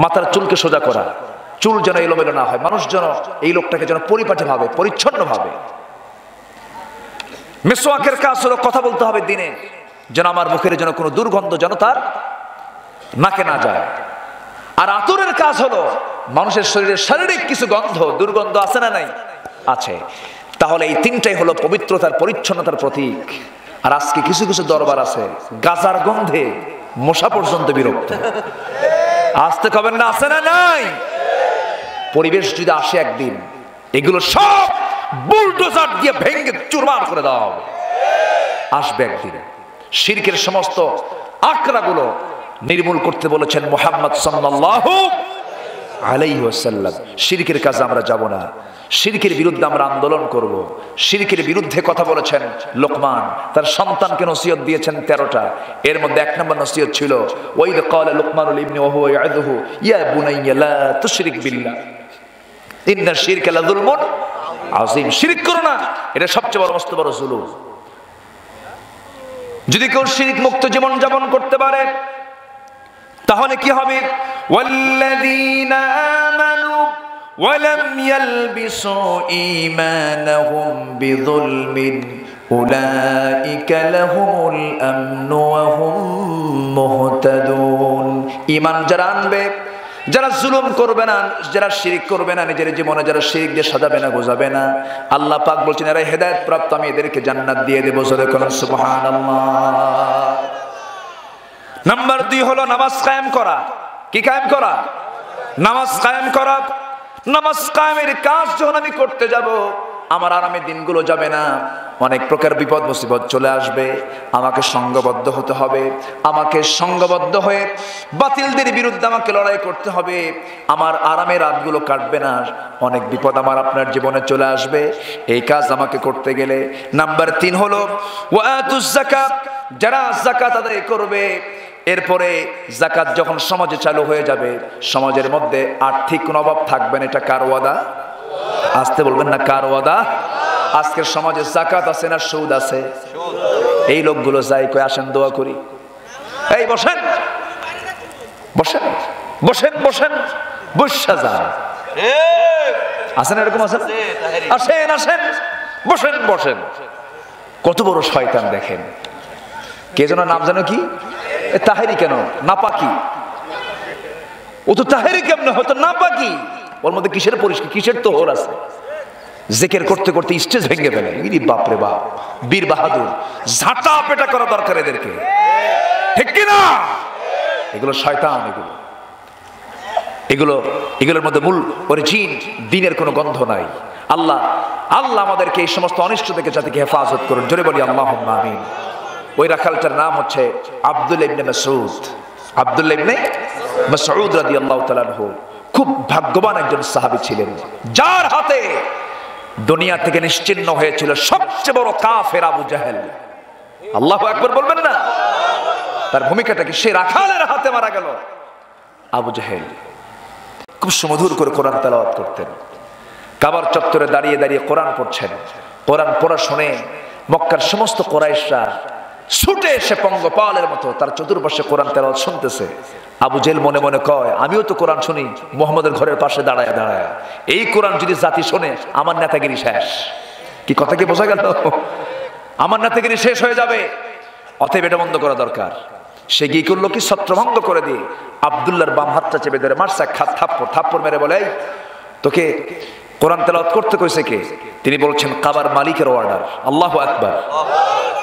মাথার চুলকে সোজা করা, চুল যেন এলোমেলো না হয়, মানুষ যেন এই লোকটাকে যেন পরিপাটি ভাবে, পরিচ্ছন্ন ভাবে। মেসওয়াকের কাজ হলো কথা বলতে হবে দিনে, যেন আমার মুখের যেন কোনো দুর্গন্ধ যেন তার নাকে না যায়। আর আতরের কাজ হলো মানুষের শরীরে শারীরিক কিছু গন্ধ, দুর্গন্ধ আছে না নাই? আছে। তাহলে এই তিনটাই হলো পবিত্রতার, পরিচ্ছন্নতার প্রতীক। আর আজকে কিছু কিছু দরবার আছে গাজার গন্ধে মশা পর্যন্ত বিরক্ত। আসতে কবেন না, আছে না নাই? পরিবেশ যদি আসে একদিন, এগুলো সব বুলডোজার দিয়ে ভেঙে চুরমার করে দেওয়া হবে। আসবে একদিন। শিরকের সমস্ত আকড়াগুলো নির্মূল করতে বলেছেন মুহাম্মদ সাল্লাল্লাহু আলাইহি ওয়াসাল্লাম। শিরকের কাজে আমরা যাব না, শিরকের বিরুদ্ধে আমরা আন্দোলন করব। শিরকের বিরুদ্ধে কথা বলেছেন লোকমান, তার সন্তানকে নসিহত দিয়েছেন 13টা। এর মধ্যে 1 নম্বর নসিহত ছিল ওয়াইদ ক্বালা লুকমানুল ইবনি ওয়া হুয়া ইয়াদুহু ইয়া বুনাইয়া লা তুশরিক বিল্লাহ ইন্না শিরকা লাযুলমুন আযীম। শিরক করো না, এটা সবচেয়ে বড় মস্ত বড় জুলুম। যদি কেউ শিরক মুক্ত জীবন যাপন করতে পারে তাহলে কি হবে? ওয়াল্লাযীনা আমানু ওয়া লাম ইয়ালবিসু ঈমানাহুম বিযুলমিন উলাইকা লাহুমুল আমনু ওয়া হুম মুহতাদুন। ঈমান যারা আনবে, যারা জুলুম করবে না, যারা শিরক করবে না, নিজের জীবনে যারা শিরক দিয়ে সাজাবে না, গোজাবে না, আল্লাহ পাক বলছেন এরা হেদায়েত প্রাপ্ত, আমি এদেরকে জান্নাত দিয়ে দেব। জোরে বলুন সুবহানাল্লাহ। নাম্বার 2 হলো নামাজ কায়েম করা। কি কায়েম করা? নামাজ কায়েম করা। নামাজ কায়েমের কাজ যখন আমি করতে যাব, আমার আরামে দিনগুলো যাবে না, অনেক প্রকার বিপদ মুসিবত চলে আসবে। আমাকে সংঘবদ্ধ হতে হবে, আমাকে সংঘবদ্ধ হয়ে বাতিলদের বিরুদ্ধে আমাকে লড়াই করতে হবে। আমার আরামের রাতগুলো কাটবে না, অনেক বিপদ আমার আপনার জীবনে চলে আসবে। এই কাজ আমাকে করতে গেলে নাম্বার 3 হলো ওয়াতুজ যাকাত। যারা যাকাত আদায় করবে, এরপরে যাকাত যখন সমাজে চালু হয়ে যাবে, সমাজের মধ্যে আর্থিক কোনো অভাব থাকবে না। এটা কার ওয়াদা? আসতে বলবেন না, কার ওয়াদা? আজকের সমাজে যাকাত আছে না সুদ আছে? এই লোকগুলো যাই কই আসেন দোয়া করি। এই বসেন বসেন বসেন বসেন, বসা যান। আসেন, এরকম আছেন? আসেন আসেন, বসেন বসেন। কত বড় শয়তান দেখেন। কে যেন নাম জানো কি? তাহেরি। কেন নাপাকি? ও তো তাহেরি কেমন হয়তো নাপাকি? ওর মধ্যে কিসের পরিষ্কার, কিসের তোহর আছে? জিকির করতে করতে স্টেজ ভেঙে ফেলে। বাপরে বাপ, বীর বাহাদুর। ঝাঁটা পেটা করা দরকার এদেরকে, ঠিক কিনা? এগুলো শয়তান। এগুলোর মধ্যে মূল অরিজিন দ্বীনের কোনো গন্ধ নাই। আল্লাহ আমাদেরকে এই সমস্ত অনিষ্ট থেকে জাতিকে হেফাজত করুন। জোরে বলি আল্লাহুম্মা আমিন। ওই রাখালটার নাম হচ্ছে আব্দুল্লাহ ইবনে মাসউদ। আব্দুল্লাহ ইবনে মাসউদ রাদিয়াল্লাহু তাআলা আনহু খুব ভাগ্যবান একজন সাহাবী ছিলেন, যার হাতে দুনিয়া থেকে নিশ্চিহ্ন হয়েছিল সবচেয়ে বড় কাফের আবু জাহেল। আল্লাহু আকবার বলবেন না? তার ভূমিকাটা কি? সে রাখালের হাতে মারা গেল। আবু জাহেল খুব সুমধুর করে কোরআন তেলাওয়াত করতেন। কাবার চত্বরে দাঁড়িয়ে দাঁড়িয়ে কোরআন পড়ছেন। কোরআন পড়া শুনে মক্কার সমস্ত কুরাইশরা ছুটে এসে পঙ্গপালের মতো তার চতুর্পাশে কোরআন তেলাওয়াত শুনতেছে। আবু জেহেল মনে মনে কয়, আমিও তো কোরআন শুনি মুহাম্মদের ঘরের পাশে দাঁড়ায় দাঁড়ায়। এই কোরআন যদি জাতি শোনে, আমার নেতাগিরি শেষ। কি কথা কি বোঝা গেল? আমার নেতাগিরি শেষ হয়ে যাবে। অতএব এটা বন্ধ করা দরকার। সে গিয়ে করলো কি, ছত্রভঙ্গ করে দিয়ে আব্দুল্লাহর বাম হাতটা চেপে ধরে মারছে থাপ্পড় মেরে বলে, তোকে কোরআন তেলাওয়াত করতে কইছে কে? তিনি বলছেন কাবার মালিকের অর্ডার। আল্লাহু আকবার।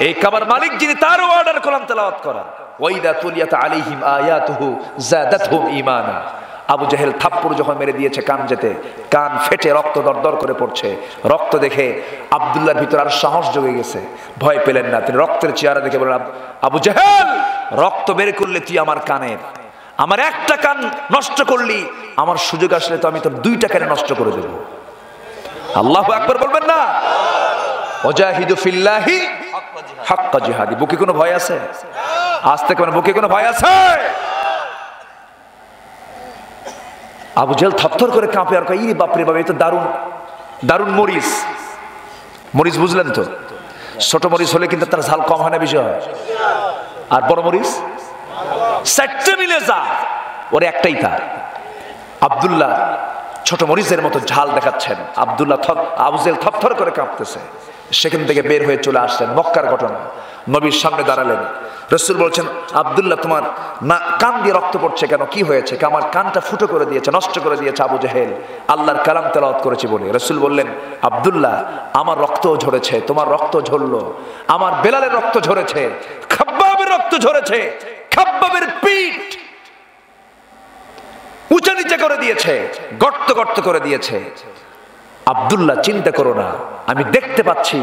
এই কাবার মালিক যিনি, তার অর্ডার কোরআন তেলাওয়াত করা। ওয়াইদা তুলিয়াত আলাইহিম আয়াতুহু যাদাতহুম ঈমানা। আবু জেহেল থাপ্পড় যখন মেরে দিয়েছে কান যেতে, কান ফেটে রক্ত দরদর করে পড়ছে, রক্ত দেখে আব্দুল্লাহর ভিতর আর সাহস জেগে গেছে, ভয় পেলেন না। তিনি রক্তের চেহারা দেখে বললেন, আবু জেহেল, রক্ত বের করলে তুই আমার কানের, আমার একটা কান নষ্ট করলি, আমার সুযোগ আসলে তো আমি তোর দুইটা কানে নষ্ট করে দেব। আল্লাহু আকবার বলবেন না? ওয়াজাহিদু ফিল্লাহি হাক্কা জিহাদি। বুকে কোনো ভয় আছে? আজ থেকে বুকে কোনো ভয় আছে? আবু জেহেল থরথর করে কাঁপে আর কয়, ইরে বাপরে বাপ, এই তো দারুণ দারুণ মরিচ। মরিচ বুঝলেন তো? ছোট মরিচ হলে কিন্তু তার ঝাল কম হয় না, বেশি হয়? আর বড় মরিচ চারটে মিলে যা, ওর একটাই তার। আব্দুল্লাহ ছোট মরিচের মতো ঝাল দেখাচ্ছেন। আবু জেহেল থরথর করে কাঁপতেছে। সেখান থেকে বের হয়ে চলে আসলেন। মক্কার ঘটনা। নবীর সামনে দাঁড়ালেন। রাসূল বলছেন, আব্দুল্লাহ, তোমার না কান দিয়ে রক্ত পড়ছে কেন? কি হয়েছে? আমার কানটা ফুটো করে দিয়েছে, নষ্ট করে দিয়েছে আবু জেহেল, আল্লাহর কালাম তেলাওয়াত করেছে বলে। রাসূল বললেন, আব্দুল্লাহ, আমার রক্তও ঝরেছে, তোমার রক্ত ঝরলো, আমার বেলালের রক্ত ঝরেছে, খাব্বাবের রক্ত ঝরেছে, খাব্বাবের পিঠ উঁচা নিচে করে দিয়েছে, গর্ত গর্ত করে দিয়েছে। আব্দুল্লাহ, চিন্তা করো না, আমি দেখতে পাচ্ছি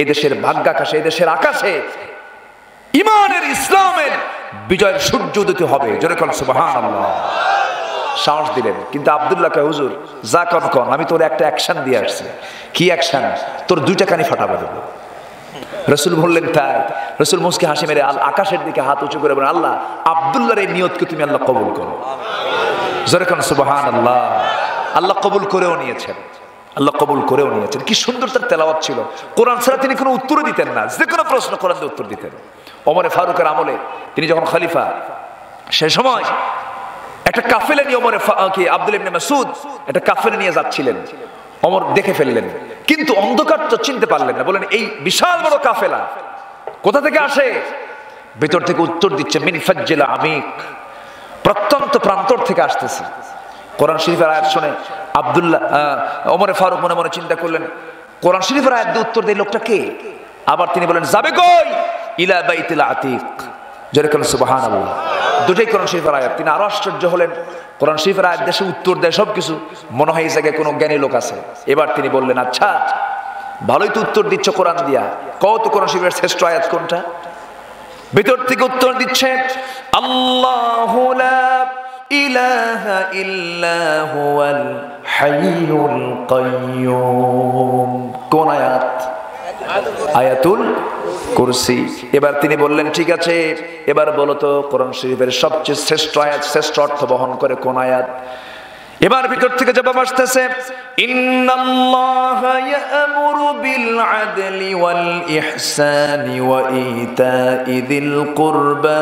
এদেশের ভাগ্যাকাশে, এদেশের আকাশে ইমানের, ইসলামের বিজয়ের সূর্য উদিত হবে। জোরে কোন সুবহানাল্লাহ। সাহস দিলেন। কিন্তু আব্দুল্লাহ কয়, হুজুর যা কন, আমি তোর একটা অ্যাকশন দিয়ে আসছি। কি অ্যাকশন? তোর দুইটা কানি ফাটাবো দেবো। রাসূল বললেন, তাই? রাসূল মুস্কি হাসি মেরে আকাশের দিকে হাত উঁচু করে বলেন, আল্লাহ, আব্দুল্লাহর এই নিয়তকে তুমি আল্লাহ কবুল করো। জোরে কোন সুবহানাল্লাহ। আল্লাহ কবুল করেও নিয়েছেন, আল্লাহ কবুল করেও নিয়েছেন। কি সুন্দর তার তেলাওয়াত ছিল। কোরআন ছাড়া তিনি কোনো উত্তর দিতেন না, যে কোনো প্রশ্ন কোরআন দিয়ে উত্তর দিতেন। ওমরে ফারুকের আমলে তিনি যখন খলিফা, সে সময় একটা কাফেলা নিয়ে আব্দুল্লাহ ইবনে মাসউদ একটা কাফেলা নিয়ে যাচ্ছিলেন। ওমর দেখে ফেললেন, কিন্তু অন্ধকার তো চিনতে পারলেন না। বলেন, এই বিশাল বড় কাফেলা কোথা থেকে আসে? ভেতর থেকে উত্তর দিচ্ছে, মিন ফাজ্জিল আমিক, প্রত্যন্ত প্রান্তর থেকে আসতেছে। কোরআন শরীফের আয়াত শুনে ওমরে ফারুক মনে মনে চিন্তা করলেন, কোরআন শরীফের আয়াত দিয়ে উত্তর দেয় লোকটা কে? আবার তিনি বলেন, যাবে কই? ইলা বাইতিল আতিক। জোরে কোন সুবহানাল্লাহ। দুটোই কোরআন শরীফের আয়াত। তিনি আরো আশ্চর্য হলেন, কোরআন শরীফের আয়াত দেশে উত্তর দেয় সবকিছু, মনে হয় এই জায়গায় কোনো জ্ঞানী লোক আছে। এবার তিনি বললেন, আচ্ছা ভালোই তো উত্তর দিচ্ছ কোরআন দিয়া, কও তো কোরআন শরীফের শ্রেষ্ঠ আয়াত কোনটা? ভিতর থেকে উত্তর দিচ্ছে, আল্লাহু লা ইলাহা ইল্লা হুয়াল হাইয়ুল কাইয়্যুম। কোন আয়াত? আয়াতুল কুরসি। এবার তিনি বললেন, ঠিক আছে, এবার বলো তো কোরআন শরীফের সবচেয়ে শ্রেষ্ঠ আয়াত, শ্রেষ্ঠ অর্থ বহন করে কোন আয়াত? এবার ভিতর থেকে জবাব আসতেছে, ইন্নাল্লাহা ইয়া'মুরু বিল আদলি ওয়াল ইহসানি ওয়া ইতা'i যিল কুরবা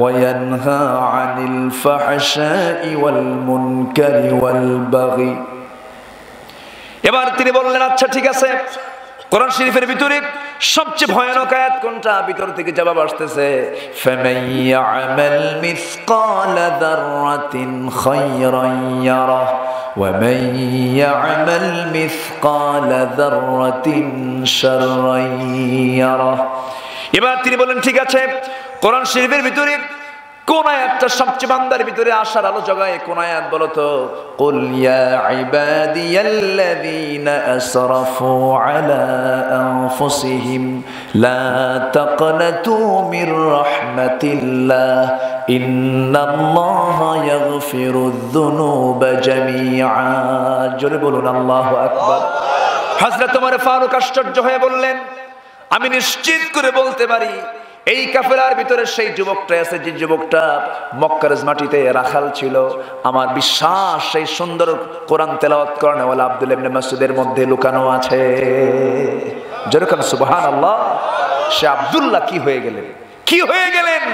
ওয়া ইয়ানহা আনিল ফাহশাই ওয়াল মুনকারি ওয়াল বাগি। এবার তিনি বললেন, আচ্ছা ঠিক আছে, কোরআন শরীফের ভিতরে সবচেয়ে ভয়ানক আয়াত কোনটা? ভিতর থেকে জবাব আসতেছে, ফামান ইয়া'মাল মিসকালা যাররাতিন খায়রান ইয়ারাহ ওয়া মান ইয়া'মাল মিসকালা যাররাতিন শাররান ইয়ারাহ। এবার তিনি বলেন, ঠিক আছে, কোরআন শরীফের ভিতরে কোন আয়াতটা সবচেয়ে বান্দার ভিতরে আশার আলো জাগায়? কোন আয়াত বলো তো? কুল ইয়া ইবাদিয়াল্লাযীনা আসরাফু আলা আনফুসিহিম লা তাকনাতু মির রাহমাতিল্লাহ ইন্নাল্লাহা ইয়াগফিরুয যুনুবা জামিআ। জোরে বলুন আল্লাহু আকবার। হযরত ওমর ফারুক আশ্চর্য হয়ে বললেন, আমি নিশ্চিত করে বলতে পারি এই কাফেলার ভিতরে সেই যুবকটা আছে, যে যুবকটা মক্কার মাটিতে রাখাল ছিল। আমার বিশ্বাস সেই সুন্দর কোরআন তেলাওয়াত করেনওয়ালা আব্দুল্লাহ ইবনে মাসউদের মধ্যে লুকানো আছে। যেরকম সুবহানাল্লাহ। সে আব্দুল্লাহ কি হয়ে গেলেন, কি হয়ে গেলেন?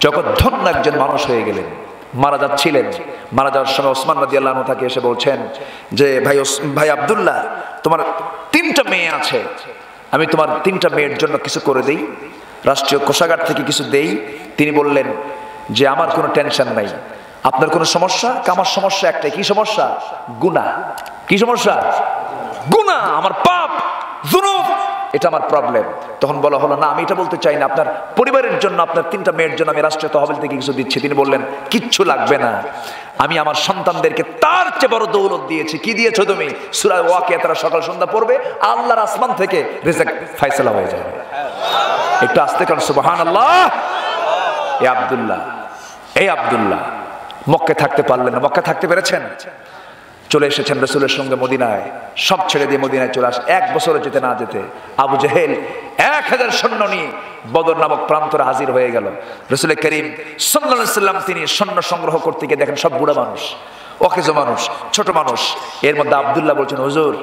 জগৎধন্য একজন মানুষ হয়ে গেলেন। মারা যাচ্ছিলেন, মারা যাওয়ার সময় ওসমান রাদিয়াল্লাহু আনহু তাকে এসে বলছেন যে, ভাই আব্দুল্লাহ, তোমার 3টা মেয়ে আছে, আমি তোমার 3টা মেয়ের জন্য কিছু করে দেই, রাষ্ট্রীয় কোষাগার থেকে কিছু দেই। তিনি বললেন যে, আমার কোনো টেনশন নাই। আপনার কোনো সমস্যা? আমার সমস্যা একটাই। কি সমস্যা? গুনাহ। কি সমস্যা? গুনাহ, আমার পাপ, যুনুব, এটা আমার প্রবলেম। তখন বলা হলো না, আমি এটা বলতে চাই না, আপনার পরিবারের জন্য, আপনার 3টা মেয়ের জন্য আমি রাষ্ট্রীয় তহবিল থেকে কিছু দিচ্ছি। তিনি বললেন কিচ্ছু লাগবে না, আমি আমার সন্তানদেরকে তার চেয়ে বড় দৌলত দিয়েছি। কি দিয়েছো তুমি? সূরা ওয়াকিয়া তারা সকাল সন্ধ্যা পড়বে, আল্লাহর আসমান থেকে রিজক ফয়সালা হয়ে যাবে। একটু আস্তে কারণ সুবহানাল্লাহ। এই আব্দুল্লাহ মক্কায় থাকতে পারলেন না। মক্কায় থাকতে পেরেছেন? চলে এসেছেন রাসূলের সঙ্গে মদিনায়, সব ছেড়ে দিয়ে মদিনায় চলে আসে। 1 বছরে যেতে না যেতে আবু জেহেল 1000 সৈন্য নিয়ে বদর নামক প্রান্তরে হাজির হয়ে গেল। রাসূল করিম সাল্লাল্লাহু আলাইহি ওয়াসাল্লাম তিনি সৈন্য সংগ্রহ করতে গিয়ে দেখেন সব বুড়া মানুষ, অকেজো মানুষ, ছোট মানুষ। এর মধ্যে আব্দুল্লাহ বলছেন, হুজুর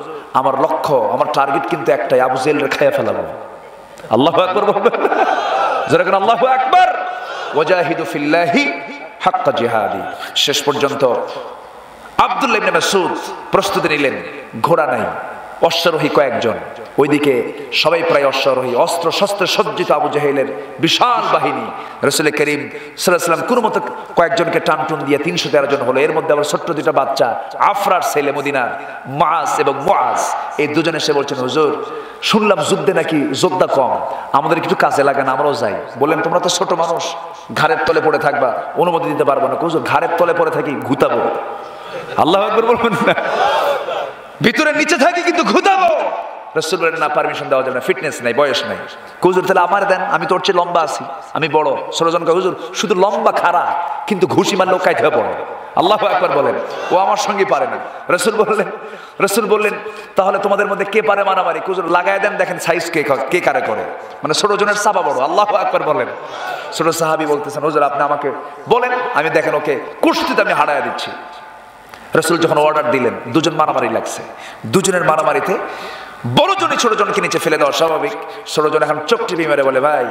আমার লক্ষ্য, আমার টার্গেট কিন্তু একটাই, আবু জেহেলকে খাইয়া ফেলাবো। আল্লাহু আকবার বলবেন, যারা কোন আল্লাহু আকবার। ওয়াজাহিদু ফিল্লাহি হাক্কা জিহাদি। শেষ পর্যন্ত আব্দুল্লাহ ইবনে মাসউদ প্রস্তুতি নিলেন। ঘোড়া নাই, অশ্বারোহী কয়েকজন, ওইদিকে সবাই প্রায় অশ্বারোহী, অস্ত্র শস্ত্রে সজ্জিত আবু জেহেলের বিশাল বাহিনী। রাসূল করিম সাল্লাল্লাহু আলাইহি ওয়াসাল্লাম কোনমতে কয়েকজনকে টানটুন দিয়ে 313 জন হলো। এর মধ্যে আবার ছোট্ট 2টা বাচ্চা, আফরার ছেলে মদিনার মাআস এবং মুআজ, এই দুজনে এসে বলছেন, হুজুর শুনলাম যুদ্ধে নাকি যোদ্ধা কম, আমাদের কিছু কাজে লাগে না, আমরাও যাই। বললেন তোমরা তো ছোট মানুষ, ঘাড়ের তলে পড়ে থাকবা, অনুমতি দিতে পারবো না। হুজুর ঘাড়ের তলে পড়ে থাকি, ঘুতাবো। আল্লাহু আকবার বলবেন না, ভিতরে নিচে থাকি কিন্তু ঘুতাবো। রাসূল বলেন না, পারমিশন দেওয়া যাবে না, ফিটনেস নাই, বয়স নাই। হুজুর তাহলে আমার দেন, আমি তোর চেয়ে লম্বা আছি, আমি বড়। ষোলজনকে হুজুর শুধু লম্বা খাড়া, কিন্তু ঘুষি মারলেও কাইতে পড়ে। আল্লাহু আকবার বলেন, ও আমার সঙ্গে পারে না। রাসূল বললেন তাহলে তোমাদের মধ্যে কে পারে মারামারি? হুজুর লাগায় দেন, দেখেন সাইজ কে কারে করে। মানে 16 জনের চাপা বড়। আল্লাহু আকবার বলেন। ছোট সাহাবী বলতেছেন, হুজুর আপনি আমাকে বলেন, আমি দেখেন ওকে কুস্তিতে আমি হারায়া দিচ্ছি। রাসূল যখন অর্ডার দিলেন, 2 জন মারামারি লাগছে। 2 জনের মারামারিতে বড় জনই ছোট জনকে নিচে ফেলে দেওয়া স্বাভাবিক। ছোট জন এখন চোখ টিপি মেরে বলে, ভাই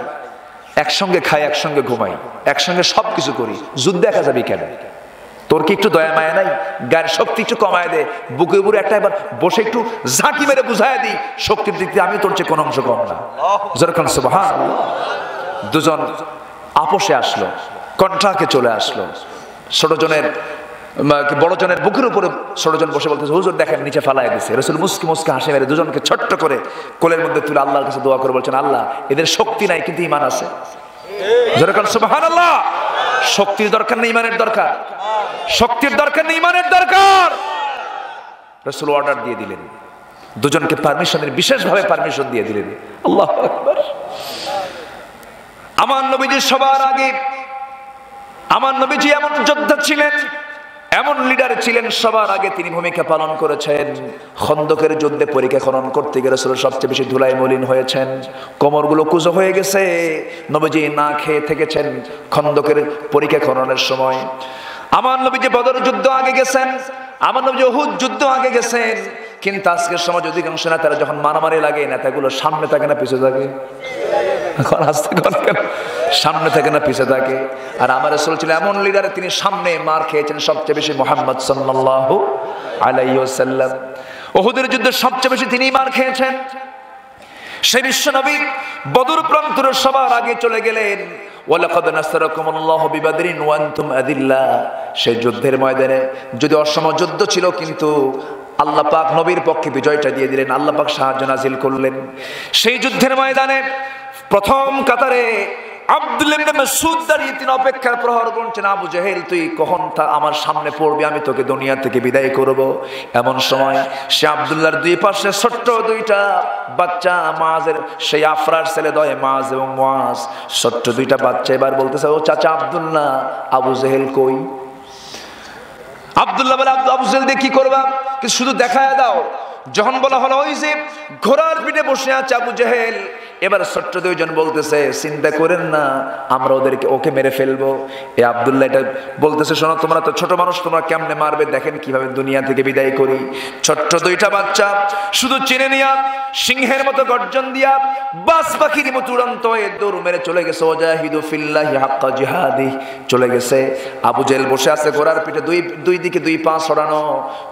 একসঙ্গে খাই, একসঙ্গে ঘুমাই, একসঙ্গে সবকিছু করি, যুদ্ধ দেখা যাবি কেন? তোর কি একটু দয়া মায়া নাই? গায়ের শক্তি একটু কমায় দে, বুকে উপরে একটা এবার বসে একটু ঝাঁকি মেরে বুঝায় দিই, শক্তির দিক দিয়ে আমি তোর চেয়ে কোনো অংশ কম না। যেরকম সুবহানাল্লাহ। 2 জন আপোষে আসলো, কন্ট্রাক্টে চলে আসলো। ছোট জনের বড় জনের বুকের উপরে ছোট জন বসে বলতেছে, হুজুর দেখেন নিচে ফালায় দিছে। রাসূল মুস্কি মুস্কি হাসি মেরে 2 জনকে ছোট্ট করে কোলের মধ্যে তুলে আল্লাহর কাছে দোয়া করে বলছেন, আল্লাহ এদের শক্তি নাই কিন্তু ঈমান আছে। যেরকম সুবহানাল্লাহ। শক্তির দরকার নেই, ঈমানের দরকার। শক্তির দরকার নেই, ঈমানের দরকার। রাসূল অর্ডার দিয়ে দিলেন, 2 জনকে পারমিশনের, বিশেষভাবে পারমিশন দিয়ে দিলেন। আল্লাহু আকবার। আমার নবীজি সবার আগে, আমার নবীজি এমন যোদ্ধা ছিলেন, এমন লিডার ছিলেন, সবার আগে তিনি ভূমিকা পালন করেছেন। খন্দকের যুদ্ধে পরীক্ষা খনন করতে গিয়ে রাসূল সবচেয়ে বেশি ধুলায় মলিন হয়েছেন, কোমরগুলো কুঁজো হয়ে গেছে। নবীজি না খেয়ে থেকেছেন খন্দকের পরীক্ষা খননের সময়। আমার নবীজি বদর যুদ্ধ আগে গেছেন, আমার নবীজি উহুদ যুদ্ধ আগে গেছেন। কিন্তু আজকের সমাজ অধিকাংশ নেতারা যখন মারামারি লাগে, নেতাগুলো সামনে থাকে না পিছনে থাকে? সামনে থাকে না পিছে থাকে? আর আমার রাসূল ছিল এমন লিডার, তিনি সামনে মার খেয়েছেন সবচেয়ে বেশি, মুহাম্মদ সাল্লাল্লাহু আলাইহি ওয়াসাল্লাম। উহুদের যুদ্ধে সবচেয়ে বেশি তিনি মার খেয়েছেন। সেই বিশ্ব নবী বদর প্রান্তরে সবার আগে চলে গেলেন। ওয়ালাকাদ নাসারাকুমুল্লাহু বিবাদরিন ওয়া আনতুম আযিল্লা। সেই যুদ্ধের ময়দানে যদি অসম যুদ্ধ ছিল, কিন্তু আল্লাহ পাক নবীর পক্ষে বিজয়টা দিয়ে দিলেন, আল্লাহ পাক সাহায্য নাজিল করলেন। সেই যুদ্ধের ময়দানে প্রথম কাতারে আব্দুল্লাহ ইবনে মাসউদ দাঁড়িয়ে তিনি অপেক্ষার প্রহর গুনছেন, আবু জেহেল তুই কখন আমার সামনে পড়বি, আমি তোকে দুনিয়া থেকে বিদায় করব। এমন সময় সে আব্দুল্লাহর 2 পাশে ছোট্ট 2টা বাচ্চা, মাযের সেই আফরার ছেলে দয় মায এবং মুআজ, ছোট্ট 2টা বাচ্চা এবার বলতেছে, ও চাচা আব্দুল্লাহ, আবু জেহেল কই? আব্দুল্লাহ বলে, আবু জেহেল দিয়ে কি করবা? শুধু দেখায় দাও। যখন বলা হলো ওই যে ঘোড়ার পিঠে বসে আছে আবু জেহেল, এবার ছোট্ট 2 জন বলতেছে, চিন্তা করেন না, আমরা ওকে মেরে ফেলবো। এ আব্দুল্লাহ এটা বলতেছে, শোনো তোমরা তো ছোট মানুষ, তোমরা কেমনে মারবে, দেখেন কিভাবে দুনিয়া থেকে বিদায় করি। ছোট্ট 2টা বাচ্চা শুধু চিনে নিয়া সিংহের মতো গর্জন দিয়া বাস পাখির মতো উড়ন্ত হয়ে দৌড় মেরে চলে গেছে। ওয়াজাহিদু ফিল্লাহি হাক্কা জিহাদি, চলে গেছে। আবু জেহেল বসে আছে ঘোড়ার পিঠে, দুই দিকে 2 পা ছড়ানো,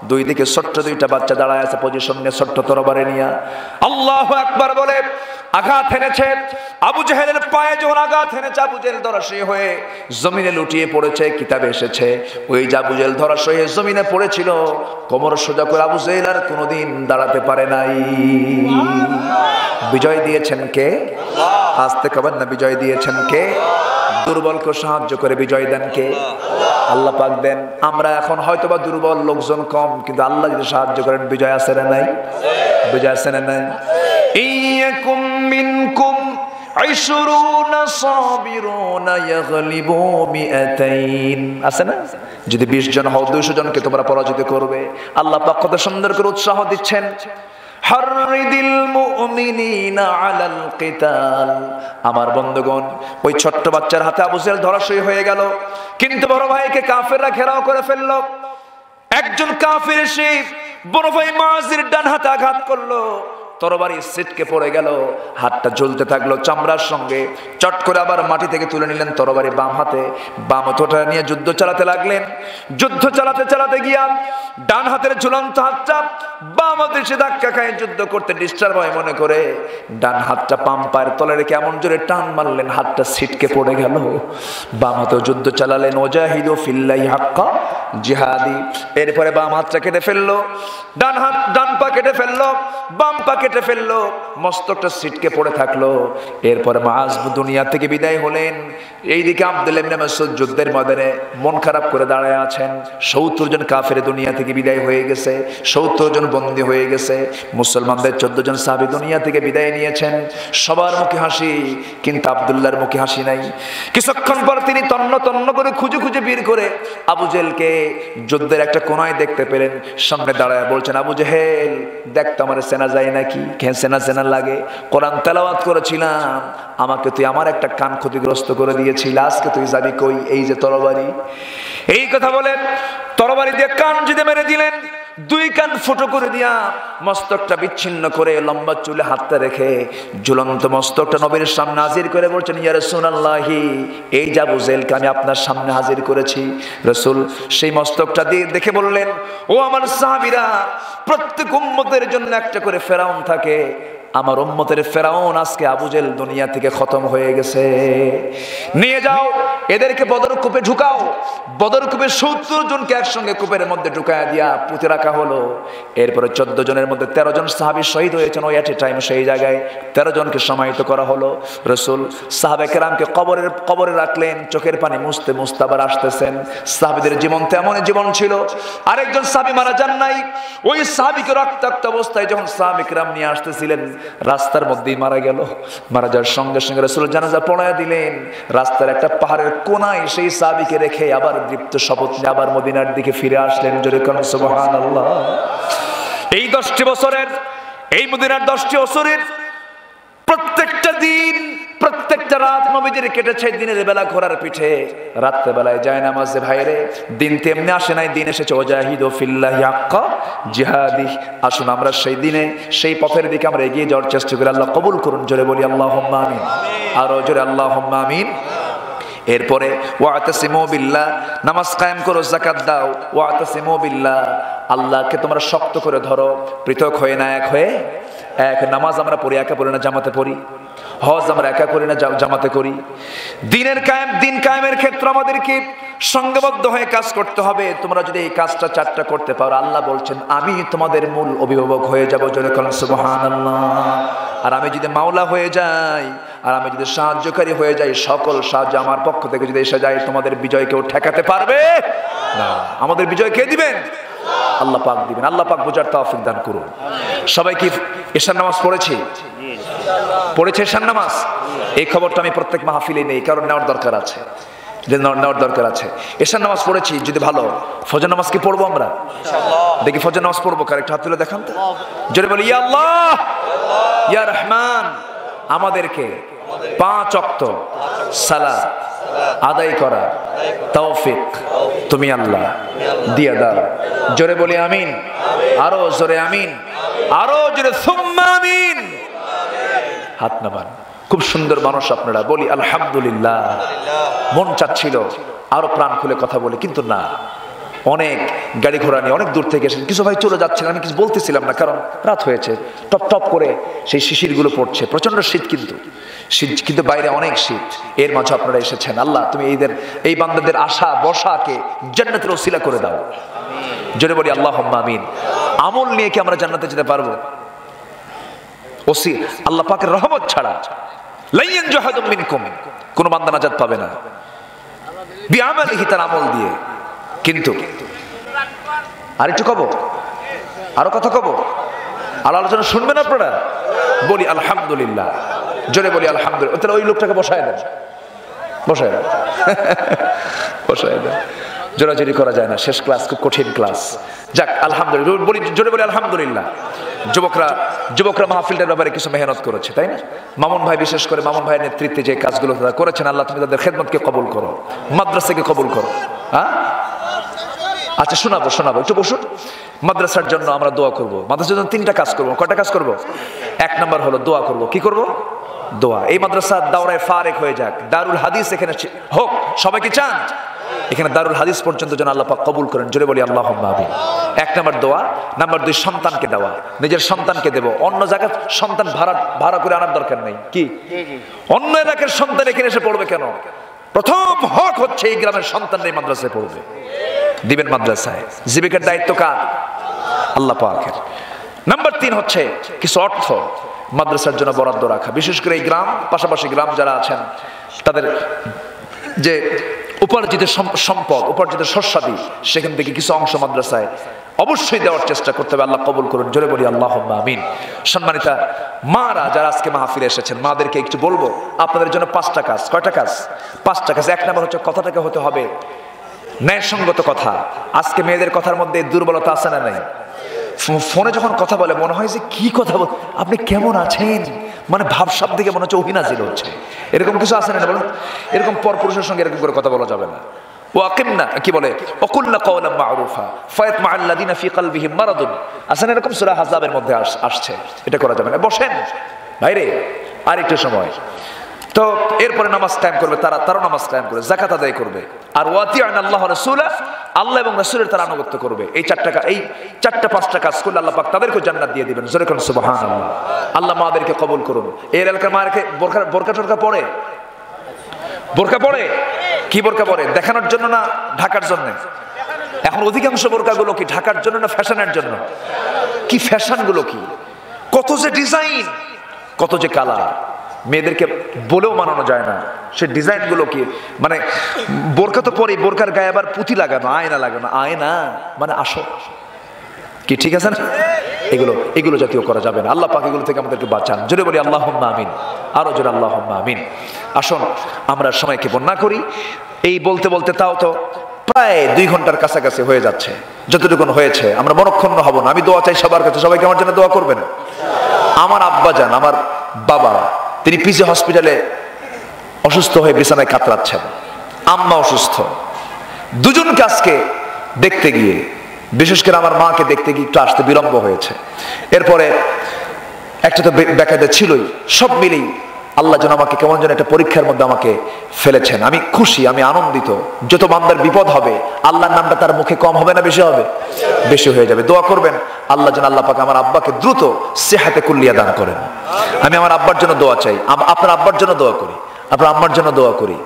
2 দিকে ছোট্ট 2টা বাচ্চা দাঁড়ায় আছে পজিশন নিয়ে, ছোট্ট তরবারি নিয়া। আল্লাহু আকবার বলে আঘাত আঘাত এনেছে, আবু জেহেলের পায়ে যখন আঘাত এনেছে, আবু জেহেল ধরাশয়ী হয়ে জমিনে লুটিয়ে পড়েছে। কিতাবে এসেছে ওই যে আবু জেহেল ধরাশয়ী হয়ে জমিনে পড়েছিল, কোমর সোজা করে আবু জেহেল আর কোনোদিন দাঁড়াতে পারে নাই। বিজয় দিয়েছেন কে? আস্তে কবেন না, বিজয় দিয়েছেন কে? দুর্বলকে সাহায্য করে বিজয় দেন কে? আল্লাহ পাক দেন। আমরা এখন হয়তোবা দুর্বল, লোকজন কম, কিন্তু আল্লাহ যদি সাহায্য করেন বিজয় আছে না নাই? বিজয় আছে না নাই? ইয়াকুম মিনকুম 20 সাবিরুনা ইয়াগলিবু 200 আছে না? যদি 20 জন হও 200 জনকে তোমরা পরাজিত করবে। আল্লাহ পাক কত সুন্দর করে উৎসাহ দিচ্ছেন, হাররিদিল মুমিনিনা আলাল কিতাল। আমার বন্ধুগণ, ওই ছোট্ট বাচ্চার হাতে আবু জেহেল ধরাশয়ী হয়ে গেল, কিন্তু বড় ভাইকে কাফেররা ঘেরাও করে ফেলল। একজন কাফের এসে বড় ভাই মুআযের ডান হাতে আঘাত করলো, তরবারি ছিটকে পড়ে গেল, হাতটা জ্বলতে থাকলো চামড়ার সঙ্গে। চট করে আবার মাটি থেকে তুলে নিলেন তরবারি বাম হাতে, বাম হাতটা নিয়ে যুদ্ধ চালাতে লাগলেন। যুদ্ধ চালাতে চালাতে গিয়া ডান হাতের ঝুলন্ত হাতটা বাম হাতে সে ধাক্কা খায়, যুদ্ধ করতে ডিস্টার্ব হয় মনে করে ডান হাতটা পাম পায়ের তলে রেখে এমন জোরে টান মারলেন, হাতটা ছিটকে পড়ে গেল। বাম হাতেও যুদ্ধ চালালেন, ওয়াজাহিদু ফিল্লাহি হাক্কা জিহাদি। এরপরে বাম হাতটা কেটে ফেললো, ডান পা কেটে ফেললো, বাম পা কেটে ফেললো, মস্তকটা ছিটকে পড়ে থাকলো। এরপরে মুআজ দুনিয়া থেকে বিদায় হলেন। এইদিকে আব্দুল্লাহ ইবনে মাসউদ যুদ্ধের ময়দানে মন খারাপ করে দাঁড়ায় আছেন। 70 জন কাফের দুনিয়া থেকে বিদায় হয়ে গেছে, 70 জন বন্দী হয়ে গেছে। মুসলমানদের 14 জন সাহাবী দুনিয়া থেকে বিদায় নিয়েছেন। সবার মুখে হাসি, কিন্তু আব্দুল্লাহর মুখে হাসি নাই। কিছুক্ষণ পর তিনি তন্ন তন্ন করে খুঁজে খুঁজে বের করে আবু জেহেলকে যুদ্ধের একটা কোনায় দেখতে পেলেন। সামনে দাঁড়ায় বলছেন, আবু জেহেল দেখ তো আমার চেনা যায় নাকি? চেনা চেনা লাগে, কোরআন তেলাওয়াত করেছিলাম, আমাকে তুই আমার একটা কান ক্ষতিগ্রস্ত করে দিয়েছিল, আজকে তুই যাবি কই? এই যে তরবারি। এই কথা বলে তরবারি দিয়ে কান যদি মেরে দিলেন, 2 কান ফুটো করে দিয়া মস্তকটা বিচ্ছিন্ন করে লম্বা চুলে হাতটা রেখে ঝুলন্ত মস্তকটা নবীর সামনে হাজির করে বলছেন, ইয়া রাসূলুল্লাহি, এই যে আবু জেহেলকে আমি আপনার সামনে হাজির করেছি। রাসূল সেই মস্তকটা দিয়ে দেখে বললেন, ও আমার সাহাবীরা, প্রত্যেক উম্মতের জন্য একটা করে ফেরাউন থাকে, আমার উম্মতের ফেরাউন আজকে আবু জেহেল দুনিয়া থেকে খতম হয়ে গেছে। নিয়ে যাও এদেরকে বদর কূপে ঢুকাও। বদর কূপে 70 জনকে একসঙ্গে কূপের মধ্যে ঢুকায়া দিয়া পুঁতে রাখা হলো। এরপরে 14 জনের মধ্যে 13 জন সাহাবী শহীদ হয়েছেন ওই এট এ টাইম। সেই জায়গায় 13 জনকে সমাহিত করা হলো। রাসূল সাহাবায়ে কেরামকে কবরে রাখলেন, চোখের পানি মুছতে মুছতে আবার আসতেছেন। সাহাবীদের জীবন তেমনই জীবন ছিল। আরেকজন সাহাবী মারা যান নাই, ওই সাহাবীকে রক্তাক্ত অবস্থায় যখন সাহাবায়ে কেরাম নিয়ে আসতেছিলেন, রাস্তার মধ্যেই মারা গেল। মারা যাওয়ার সঙ্গে সঙ্গে রাসূল জানাজা পড়ায়া দিলেন। রাস্তার একটা পাহাড়ের কোনায় সেই সাহাবীকে রেখে আবার দীপ্ত শপথ নিয়ে আবার মদিনার দিকে ফিরে আসলেন। জোরে কোন সুবহানাল্লাহ। এই 10টি বছরের, এই মদিনার 10টি বছরের প্রত্যেকটা দিন, প্রত্যেকটা রাত নবীজির কেটেছে দিনের বেলা ঘোড়ার পিঠে, রাত্রে বেলায় যায় নামাজে। ভাইরে, দিন তেমনি আসে নাই, দিন এসেছে ওয়াজাহিদু ফিল্লাহি হাক্কা জিহাদি। আসুন আমরা সেই দিনে, সেই পথের দিকে আমরা এগিয়ে যাওয়ার চেষ্টা করি। আল্লাহ কবুল করুন। জোরে বলি আল্লাহুম্মা আমিন। আরো জোরে আল্লাহুম্মা আমিন। এরপরে ওয়াতাসিমু বিল্লাহ, নামাজ কায়েম করো, যাকাত দাও। ওয়াতাসিমু বিল্লাহ, আল্লাহকে তোমরা শক্ত করে ধরো, পৃথক হয়ে না এক হয়ে এক। নামাজ আমরা পড়ি একা পড়ি না জামাতে পড়ি, হজ আমরা একা করি না জামাতে করি। দিনের কায়েম, দিন কায়েমের ক্ষেত্রে আমাদেরকে সংঘবদ্ধ হয়ে কাজ করতে হবে। তোমরা যদি এই কাজটা 4টা করতে পারো, আল্লাহ বলছেন আমি তোমাদের মূল অভিভাবক হয়ে যাব। জোরে বলেন সুবহানাল্লাহ। আর আমি যদি মাওলা হয়ে যাই, আর আমি যদি সাহায্যকারী হয়ে যাই, সকল সাহায্য আমার পক্ষ থেকে যদি এসে যায়, তোমাদের বিজয় কেউ ঠেকাতে পারবে না। আমাদের বিজয় কে দিবেন? আল্লাহ পাক দিবেন। আল্লাহ পাক বোঝার তৌফিক দান করুন। সবাই কি এশার নামাজ পড়েছি? পড়েছে এশার নামাজ? এই খবরটা আমি প্রত্যেক মাহফিলে নেই, কারণ নেওয়ার দরকার আছে, নেওয়ার দরকার আছে। এশার নামাজ পড়েছি যদি ভালো। ফজর নামাজ কি পড়বো আমরা? দেখি ফজর নামাজ পড়বো, কারেক্ট হাত তুলে দেখান তো। জোরে বলি ইয়া আল্লাহ, ইয়া রহমান। আমাদেরকে 5 ওয়াক্ত সালাত আদায় করা তৌফিক তুমি আল্লাহ দিয়া দাও। জোরে বলি আমিন। আরো জোরে আমিন, আরো জোরে সুম্মা আমিন। হাত নামান। খুব সুন্দর মানুষ আপনারা, বলি আলহামদুলিল্লাহ। মন চাচ্ছিল আরো প্রাণ খুলে কথা বলি, কিন্তু না, অনেক গাড়ি ঘোড়া নিয়ে অনেক দূর থেকে এসেছেন। কিছু ভাই চলে যাচ্ছিলেন, আমি কিছু বলতেছিলাম না, কারণ রাত হয়েছে, টপ টপ করে সেই শিশিরগুলো পড়ছে, প্রচন্ড শীত, কিন্তু বাইরে অনেক শীত। এর মাঝে আপনারা এসেছেন। আল্লাহ তুমি এই বান্দাদের আশা বসাকে জান্নাতের ওসিলা করে দাও, জোরে বলি আল্লাহুম্মা আমিন। আমল নিয়ে কি আমরা জান্নাতে যেতে পারবো? আল্লাহ পাকের রহমত ছাড়া লাইয়ান জাহাদুম মিনকুম, কোন বান্দা নাজাত পাবে না বিআমালিহি, তার আমল দিয়ে। কিন্তু আর একটু কব, আরো কথা কব, আলোচনা শুনবেন আপনারা? বলি আলহামদুলিল্লাহ, জোরে বলি আলহামদুলিল্লাহ। তাহলে ওই লোকটাকে বসায় দেন, বসায় দেন, বসায় দেন। জোরাজোরি করা যায় না, শেষ ক্লাস, খুব কঠিন ক্লাস। যাক আলহামদুলিল্লাহ, বলি জোরে বলি আলহামদুলিল্লাহ। যুবকরা মাহফিলটার ব্যাপারে কিছু মেহনত করেছে, তাই না? মামুন ভাই, বিশেষ করে মামুন ভাইয়ের নেতৃত্বে যে কাজগুলো তারা করেছেন, আল্লাহ তুমি তাদের খেদমতকে কবুল করো, মাদ্রাসাকে কবুল করো। হ্যাঁ, আচ্ছা শোনাবো, একটু বসুন। মাদ্রাসার জন্য আমরা দোয়া করব। মাদ্রাসার জন্য 3টা কাজ করবো। কয়টা কাজ করব? 1 নাম্বার হলো দোয়া করব। কি করব? দোয়া। এই মাদ্রাসা দাওরায়ে ফারেক হয়ে যাক, দারুল হাদিস এখানে হোক। সবাই কি চান এখানে দারুল হাদিস পর্যন্ত যেন আল্লাহ পাক কবুল করেন? জোরে বলি আল্লাহুম্মা আমিন। 1 নাম্বার দোয়া। নাম্বার 2, সন্তানকে দেওয়া। নিজের সন্তানকে দেব, অন্য জায়গায় সন্তান ভাড়া করে আনার দরকার নেই। কি অন্য এলাকার সন্তান এখানে এসে পড়বে কেন? প্রথম হক হচ্ছে এই গ্রামের সন্তান এই মাদ্রাসায় পড়বে, দিবেন মাদ্রাসায়। জীবিকার দায়িত্ব কার? আল্লাহ পাকের। নাম্বার 3 হচ্ছে কিছু অর্থ মাদ্রাসার জন্য বরাদ্দ রাখা, বিশেষ করে এই গ্রাম, পাশাপাশি গ্রাম যারা আছেন তাদের যে উপার্জিত সম্পদ, উপার্জিত শস্যাদি, সেখান থেকে কিছু অংশ মাদ্রাসায় অবশ্যই দেওয়ার চেষ্টা করতে হবে। আল্লাহ কবুল করুন, জোরে বলি আল্লাহুম্মা আমিন। সম্মানিতা মারা যারা আজকে মাহফিলে এসেছেন, মাদেরকে একটু বলবো আপনাদের জন্য 5টা কাজ। কয়টা কাজ? 5টা কাজ। 1 নাম্বার হচ্ছে কথাটাকে হতে হবে ন্যায়সঙ্গত কথা। আজকে মেয়েদের কথার মধ্যে দুর্বলতা আছে না নাই? ফোনে যখন কথা বলে মনে হয় যে কি কথা বল, আপনি কেমন আছেন, মানে ভাবসাব থেকে মনে হচ্ছে অহিনাজিল হচ্ছে, এরকম কিছু আছে না বলুন? এরকম পরপুরুষের সঙ্গে এরকম করে কথা বলা যাবে না। ওয়াকিমনা কি বলে, ওয়াকুলনা কাওলাম মা'রুফা ফায়াতমা আল্লাযিনা ফি কলবিহিম মারাদুন, আসেন এরকম সূরা আহজাবের মধ্যে আসছে। এটা করা যাবে না। বসেন ভাইরে, আর একটু সময়। তো এরপরে নামাজ কায়েম করবে, তারা নামাজ কায়েম করবে, যাকাত আদায় করবে, আর ওয়াতি'আনা আল্লাহ ওয়া রাসূলা, আল্লাহ এবং রাসূলের তারা আনুগত্য করবে। এই 4টা-5টা কাজ করলে আল্লাহ পাক তাদেরকে জান্নাত দিয়ে দিবেন। জোরে করুন সুবহানাল্লাহ। আল্লাহ মাদেরকে কবুল করুন। এই এলাকার মায়েরকে বোরকা টোরকা পরে, বোরকা পরে কি বোরকা পরে? দেখানোর জন্য না ঢাকার জন্য? এখন অধিকাংশ বোরকাগুলো কি ঢাকার জন্য না ফ্যাশনের জন্য? কি ফ্যাশনগুলো, কি কত যে ডিজাইন, কত যে কালার, মেয়েদেরকে বলেও মানানো যায় না সে ডিজাইনগুলো। কি মানে বোরকা তো পরে, বোরকার গায়ে আবার পুঁতি লাগানো, আয়না লাগানো, আয়না মানে আসো কি, ঠিক আছে না? এগুলো জাতীয় করা যাবে না। আল্লাহ পাক এগুলো থেকে আমাদেরকে বাঁচান। জোরে বলি আল্লাহুম্মা আমিন, আরো জোরে আল্লাহুম্মা আমিন। আসুন আমরা সময়কে বন্যা করি। এই বলতে বলতে তাও তো প্রায় 2 ঘন্টার কাছাকাছি হয়ে যাচ্ছে। যতটুকু হয়েছে আমরা মনক্ষুণ্ণ হব না। আমি দোয়া চাই সবার কাছে, সবাইকে আমার জন্য দোয়া করবেন। আমার আব্বা জান, আমার বাবা, তিনি পিজি হসপিটালে অসুস্থ হয়ে বিছানায় কাতরাচ্ছেন। আম্মা অসুস্থ। দুজনকে আজকে দেখতে গিয়ে, বিশেষ করে আমার মাকে দেখতে গিয়ে একটু আসতে বিলম্ব হয়েছে। এরপরে একটা তো বেকায়দা ছিলই। সব মিলেই আল্লাহ যেন আমাকে কেমন যেন একটা পরীক্ষার মধ্যে আমাকে ফেলেছেন। আমি খুশি, আমি আনন্দিত। যত বান্দার বিপদ হবে আল্লাহর নামটা তার মুখে কম হবে না বেশি হবে? বেশি হয়ে যাবে। দোয়া করবেন আল্লাহ যেন আল্লাহ পাক আমার আব্বাকে দ্রুত সেহাতে কুল্লিয়া দান করেন। আমি আমার আব্বার জন্য দোয়া চাই, আপনার আব্বার জন্য দোয়া করি, আপনার আম্মার জন্য দোয়া করি,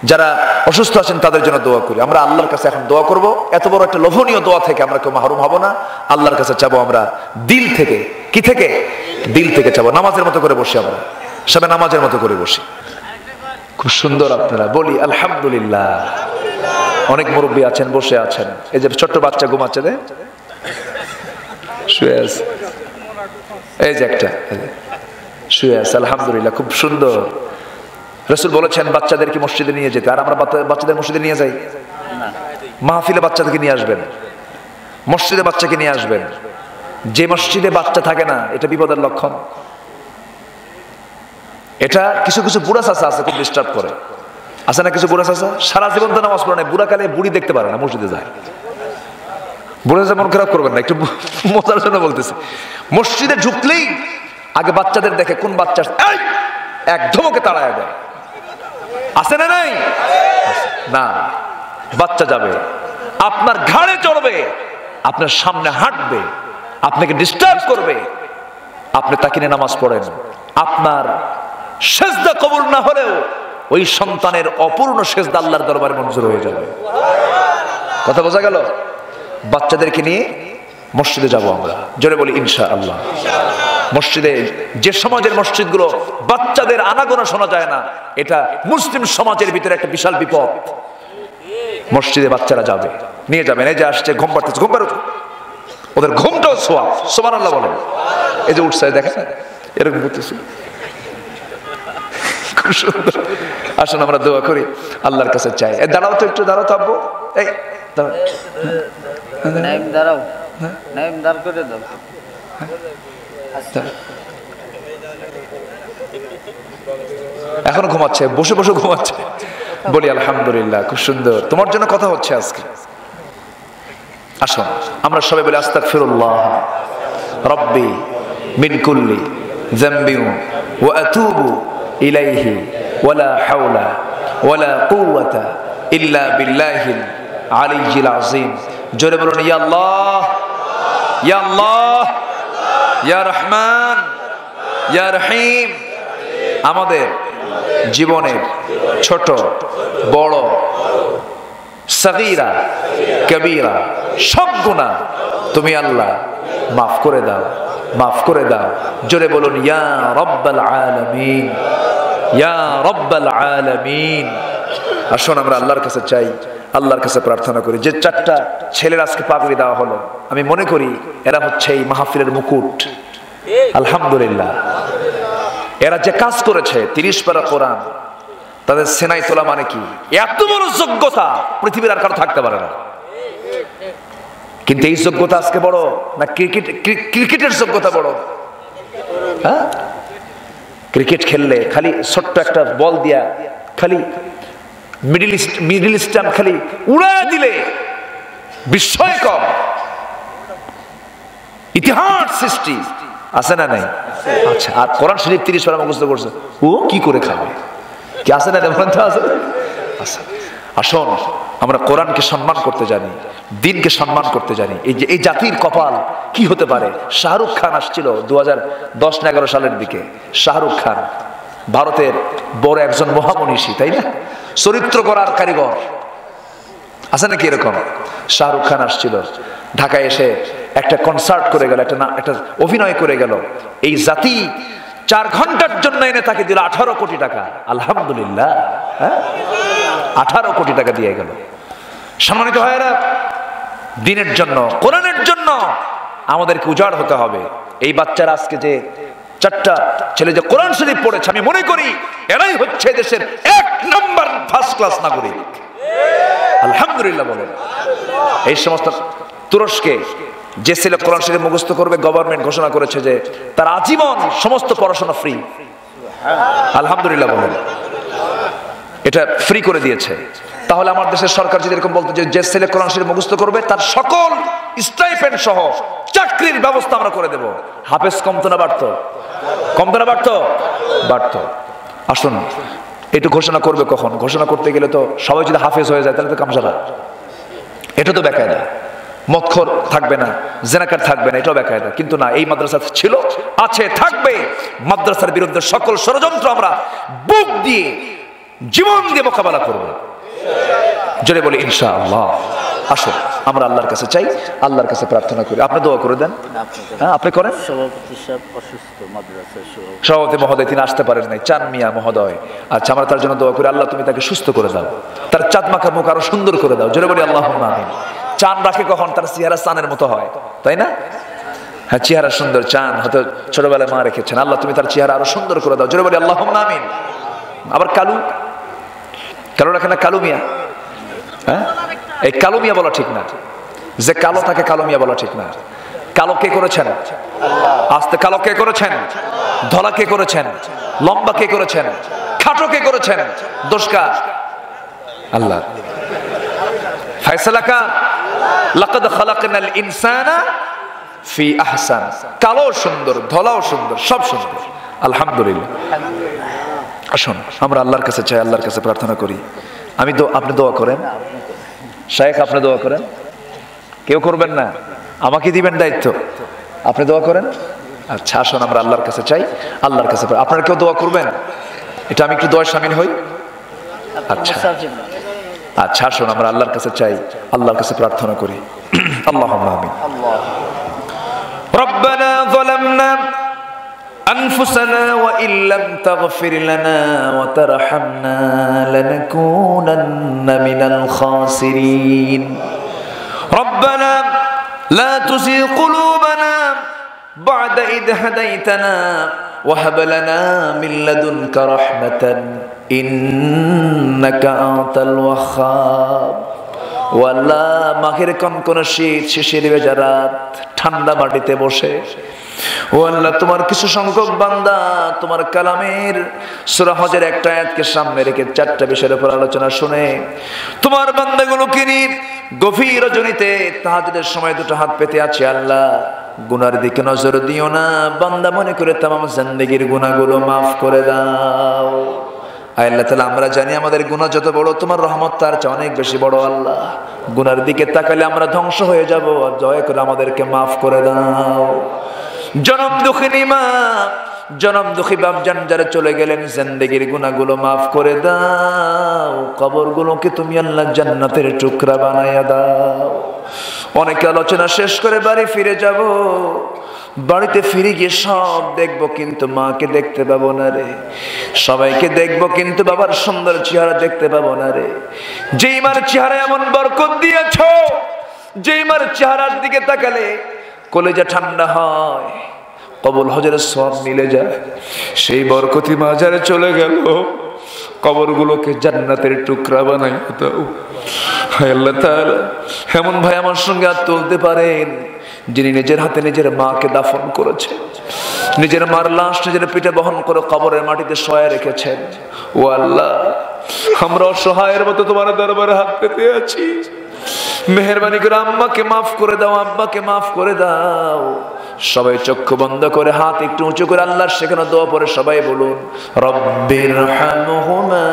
যারা অসুস্থ আছেন তাদের জন্য দোয়া করি। আমরা আল্লাহর কাছে এখন দোয়া করব। এত বড় একটা লোভনীয় দোয়া থেকে আমরা কেউ মাহরুম হব না। আল্লাহর কাছে চাবো আমরা দিল থেকে। কি থেকে? দিল থেকে চাবো। নামাজের মতো করে বসি, আমরা সবাই নামাজের মতো করে বসি। খুব সুন্দর আপনারা বলি আলহামদুলিল্লাহ। অনেক মুরব্বী আছেন, বসে আছেন। এই যে ছোট্ট বাচ্চা ঘুমাচ্ছে, শুয়ে আছে, এই যে একটা শুয়ে আছে, আলহামদুলিল্লাহ খুব সুন্দর। রাসূল বলেছেন বাচ্চাদেরকে মসজিদে নিয়ে যেতে, আর আমরা বাচ্চাদের মসজিদে নিয়ে যাই? মাহফিলে বাচ্চাদেরকে নিয়ে আসবেন, মসজিদে বাচ্চাকে নিয়ে আসবেন। যে মসজিদে বাচ্চা থাকে না, এটা বিপদের লক্ষণ। এটা কিছু কিছু বুড়া চাচা আছে, খুব ডিস্টার্ব করে। আছে না কিছু বুড়া চাচা? সারা জীবন তো নামাজ পড়ে না, বুড়া কালে বুড়ি দেখতে পারে না, মসজিদে যায়। বুড়া চাচা মন খারাপ করবেন না, একটু মজার জন্য বলতেছি। মসজিদে ঢুকলেই আগে বাচ্চাদের দেখে, কোন বাচ্চা এক ধমকে তাড়ায় দেয়। আছে না নাই? না, বাচ্চা যাবে, আপনার ঘাড়ে চড়বে, আপনার সামনে হাঁটবে, আপনাকে ডিস্টার্ব করবে, আপনি তাকে নিয়ে নামাজ পড়েন, আপনার সেজদা কবুল না হলেও ওই সন্তানের অপূর্ণ সেজদা আল্লাহর দরবারে মঞ্জুর হয়ে যাবে। কথা বোঝা গেল? বাচ্চাদেরকে নিয়ে মসজিদে যাব আমরা, জোরে বলি ইনশাআল্লাহ। মসজিদে, যে সমাজের মসজিদগুলো বাচ্চাদের আনাগোনা শোনা যায় না, এটা মুসলিম সমাজের ভিতরে একটা বিশাল বিপদ। মসজিদে বাচ্চারা যাবে, নিয়ে যাবেন। এই যে আসছে, ঘুম পাড়তেছে, ঘুম পাড়ো, ওদের ঘুমটাও সোয়াব, সুবহানাল্লাহ বলেন। এই যে উঠছে দেখেন এরকম করতেছে, খুব সুন্দর। আসুন আমরা দোয়া করি, আল্লাহর কাছে চাই। দাঁড়াও তো, একটু দাঁড়াও তো আব্বু, এই দাঁড়াও, নাইম দাঁড়াও, নাইম দাঁড় করে দাও। এখনো ঘুমাচ্ছে, বসে বসে ঘুমাচ্ছে। বলি আলহামদুলিল্লাহ, খুব সুন্দর, তোমার জন্য কথা হচ্ছে আজকে। আসুন আমরা সবাই বলি আস্তাগফিরুল্লাহ রব্বি মিন কুল্লি যামবিন ওয়া আতুবু ইলাইহি ওয়ালা হাওলা ওয়ালা কুওয়াতা ইল্লা বিল্লাহিল আলিয়্যিল আযীম। জোরে বলুন ইয়া আল্লাহ, ইয়া আল্লাহ, ইয়া রহমান, ইয়া রহিম। আমাদের জীবনের ছোট বড়, সগীরা কবীরা সব গুনাহ তুমি আল্লাহ মাফ করে দাও, মাফ করে দাও। জোরে বলুন ইয়া রাব্বাল আলামিন, ইয়া রাব্বাল আলামিন। আসুন আমরা আল্লাহর কাছে চাই, আল্লাহর কাছে প্রার্থনা করি। যে 4টা ছেলের আজকে পাগড়ি দেওয়া হলো, আমি মনে করি এরা হচ্ছে এই মাহফিলের মুকুট। আলহামদুলিল্লাহ, এরা যে কাজ করেছে, 30 পারা কোরআন তাদের সেনাই তোলা, মানে কি এত বড় যোগ্যতা পৃথিবীর আর কারো থাকতে পারে না। কিন্তু এই যোগ্যতা আজকে বড় না ক্রিকেটের যোগ্যতা বড়? হ্যাঁ, ক্রিকেট খেললে খালি ছোট্ট একটা বল দিয়া খালি মিডল স্টাম্প খালি উড়া দিলে বিস্ময়কর ইতিহাস সৃষ্টি আছে না নাই? আচ্ছা, আর কোরআন শরীফ 30 পারা মুখস্থ করছে, ও কি করে খাবে? কি আছে না? আছে। আসুন আমরা কোরআনকে সম্মান করতে জানি, দিনকে সম্মান করতে জানি। এই যে এই জাতির কপাল কি হতে পারে? শাহরুখ খান আসছিল 2010-11 সালের দিকে। শাহরুখ খান ভারতের বড় একজন মহামনীষী, তাই না? চরিত্র গড়ার কারিগর আছে নাকি এরকম? শাহরুখ খান আসছিল ঢাকায়, এসে একটা কনসার্ট করে গেল, একটা অভিনয় করে গেল। এই জাতি 4 ঘন্টার জন্য এনে তাকে দিল 18 কোটি টাকা। আলহামদুলিল্লাহ, 18 কোটি টাকা দিয়ে গেল। সম্মানিত ভাইয়েরা, দিনের জন্য, কোরআনের জন্য আমাদেরকে উজাড় হতে হবে। এই বাচ্চারা আজকে যে 4টা ছেলে যে কোরআন শরীফ পড়েছে, আমি মনে করি এরাই হচ্ছে দেশের 1 নম্বর ফার্স্ট ক্লাস নাগরিক। আলহামদুলিল্লাহ বলেন। এই সমস্ত তুরস্কে যে ছেলে কোরআন শরীফ মুখস্থ করবে, গভর্নমেন্ট ঘোষণা করেছে যে তার আজীবন সমস্ত পড়াশোনা ফ্রি। আলহামদুলিল্লাহ বলেন, এটা ফ্রি করে দিয়েছে। তাহলে আমার দেশের সরকার যদি এরকম বলতো যে ছেলে কোরআন শরীফ মুখস্থ করবে তার সকল স্টাইপেন্ড সহ চাকরির ব্যবস্থা আমরা করে দেব, হাফেজ কমতো না বাড়তো? কমতো না বাড়তো? বাড়তো। আসুন, একটু ঘোষণা করবে কখন? ঘোষণা করতে গেলে তো সবাই যদি হাফেজ হয়ে যায় তাহলে তো কামসারা। এটা তো বেকায়দা। মদখোর থাকবে না, জেনাকার থাকবে না, এটাও বেকায়দা। কিন্তু না, এই মাদ্রাসা ছিল, আছে, থাকবে। মাদ্রাসার বিরুদ্ধে সকল ষড়যন্ত্র আমরা বুক দিয়ে, জীবন দিয়ে মোকাবেলা করব। জোরে বলি ইনশাআল্লাহ। আসুন আমরা আল্লাহর কাছে চাই, আল্লাহর কাছে প্রার্থনা করি। আপনি দোয়া করে দেন। হ্যাঁ, আপনি করেন। সভাপতি সাহেব অসুস্থ, মাদ্রাসার সভাপতি মহোদয় তিনি আসতে পারেন নাই, চান মিয়া মহোদয়। আচ্ছা, আমরা তার জন্য দোয়া করি, আল্লাহ তুমি তাকে সুস্থ করে দাও, তার চাঁদমাখা মুখ আরো সুন্দর করে দাও। জোরে বলি আল্লাহুম্মা আমিন। চান রাখে কখন? তার চেহারা চানের মতো হয়, তাই না? হ্যাঁ, চেহারা সুন্দর, চান হয়তো ছোটবেলায় মা রেখেছেন। আল্লাহ তুমি তার চেহারা আরো সুন্দর করে দাও। জোরে বলি আল্লাহুম্মা আমিন। আবার কালু রাখে না, কালু মিয়া। হ্যাঁ, এই কালো মিয়া বলা ঠিক না, যে কালো তাকে কালো মিয়া বলা ঠিক না। কালো কে করেছেন? আস্তে, কালো কে করেছেন? ধলা কে করেছেন? লম্বা কে করেছেন? খাটো কে করেছেন? দোষকা আল্লাহ। ফয়সালা কা লাকাদ খালাকনাল ইনসানা ফি আহসান। কালো সুন্দর, ধলাও সুন্দর, সব সুন্দর। আলহামদুলিল্লাহ। আসুন আমরা আল্লাহর কাছে চাই, আল্লাহর কাছে প্রার্থনা করি। আপনি দোয়া করেন। শাইখ আপনি দোয়া করেন। কেউ করবেন না, আমাকে দিবেন দায়িত্ব, আপনি দোয়া করেন। আচ্ছা আসুন আমরা আল্লাহর কাছে চাই, আল্লাহর কাছে আপনারা কেউ দোয়া করবেন, এটা আমি একটু দোয়া শামিল হই। আচ্ছা আচ্ছা আসুন আমরা আল্লাহর কাছে চাই, আল্লাহর কাছে প্রার্থনা করি। আল্লাহুম্মা আমিন। রব্বানা যালামনা أنفسنا وإن لم تغفر لنا وترحمنا لنكونن من الخاسرين ربنا لا تزغ قلوبنا بعد إذ هديتنا وهب لنا من لدنك رحمة إنك أنت الوهاب والله মাঘের কনকন শীত, শিশির ভেজা রাত, ঠান্ডা মাটিতে বসে ও আল্লাহ তোমার কিছু সংখ্যক বান্দা তোমার কালামের সূরা হজের একটা আয়াতকে সামনে রেখে চারটা বিষয়ের উপর আলোচনা শুনে তোমার বান্দাগুলোকে নিয়ে গভীর রজনীতে তাহাজ্জুদের সময় দুটো হাত পেতে আছে। আল্লাহ গুনার দিকে নজর দিও না, বান্দা মনে করে তামাম জিন্দেগির গুনাহগুলো maaf করে দাও। আল্লাহ তাআলা আমরা জানি আমাদের গুনাহ যত বড় তোমার রহমত তার চেয়ে অনেক বেশি বড়। আল্লাহ গুনার দিকে তাকালে আমরা ধ্বংস হয়ে যাব, দয়া করে আমাদেরকে maaf করে দাও। জনম দুঃখিনী মা, জনম দুঃখী বাপজান যারা চলে গেলেন, জিন্দেগির গুনাহগুলো maaf করে দাও, কবরগুলোকে তুমি আল্লাহ জান্নাতের টুকরা বানায়া দাও। অনেকে আলোচনা শেষ করে বাড়ি ফিরে যাব, বাড়িতে ফিরে গিয়ে সব দেখবো কিন্তু মাকে দেখতে পাবো না রে, সবাইকে দেখবো কিন্তু বাবার সুন্দর চেহারা দেখতে পাবো না রে। যেই মার চেহারা এমন বরকত দিয়েছো, যেই মার চেহারার দিকে তাকালে কলেজা ঠান্ডা হয়, কবুল হজরের সওয়াব মিলে যায়, সেই বরকতি মাজারে চলে গেল, কবরগুলোকে জান্নাতের টুকরা বানাইয়া দাও। হায় আল্লাহ তাআলা এমন ভাই আমার সঙ্গে আর তুলতে পারেন যিনি নিজের হাতে নিজের মাকে দাফন করেছেন, নিজের মার লাশ নিজের পিঠে বহন করে কবরের মাটিতে শোয়া রেখেছেন। ও আল্লাহ আমরা অসহায়ের মতো তোমার দরবারে হাত পেতে আছি, মেহেরবানি করে আম্মাকে maaf করে দাও, আব্বাকে maaf করে দাও। সবাই চক্ষু বন্ধ করে হাত একটু উঁচু করে আল্লাহর শেখানো দোয়া পরে সবাই বলুন রব্বিরহামহুমা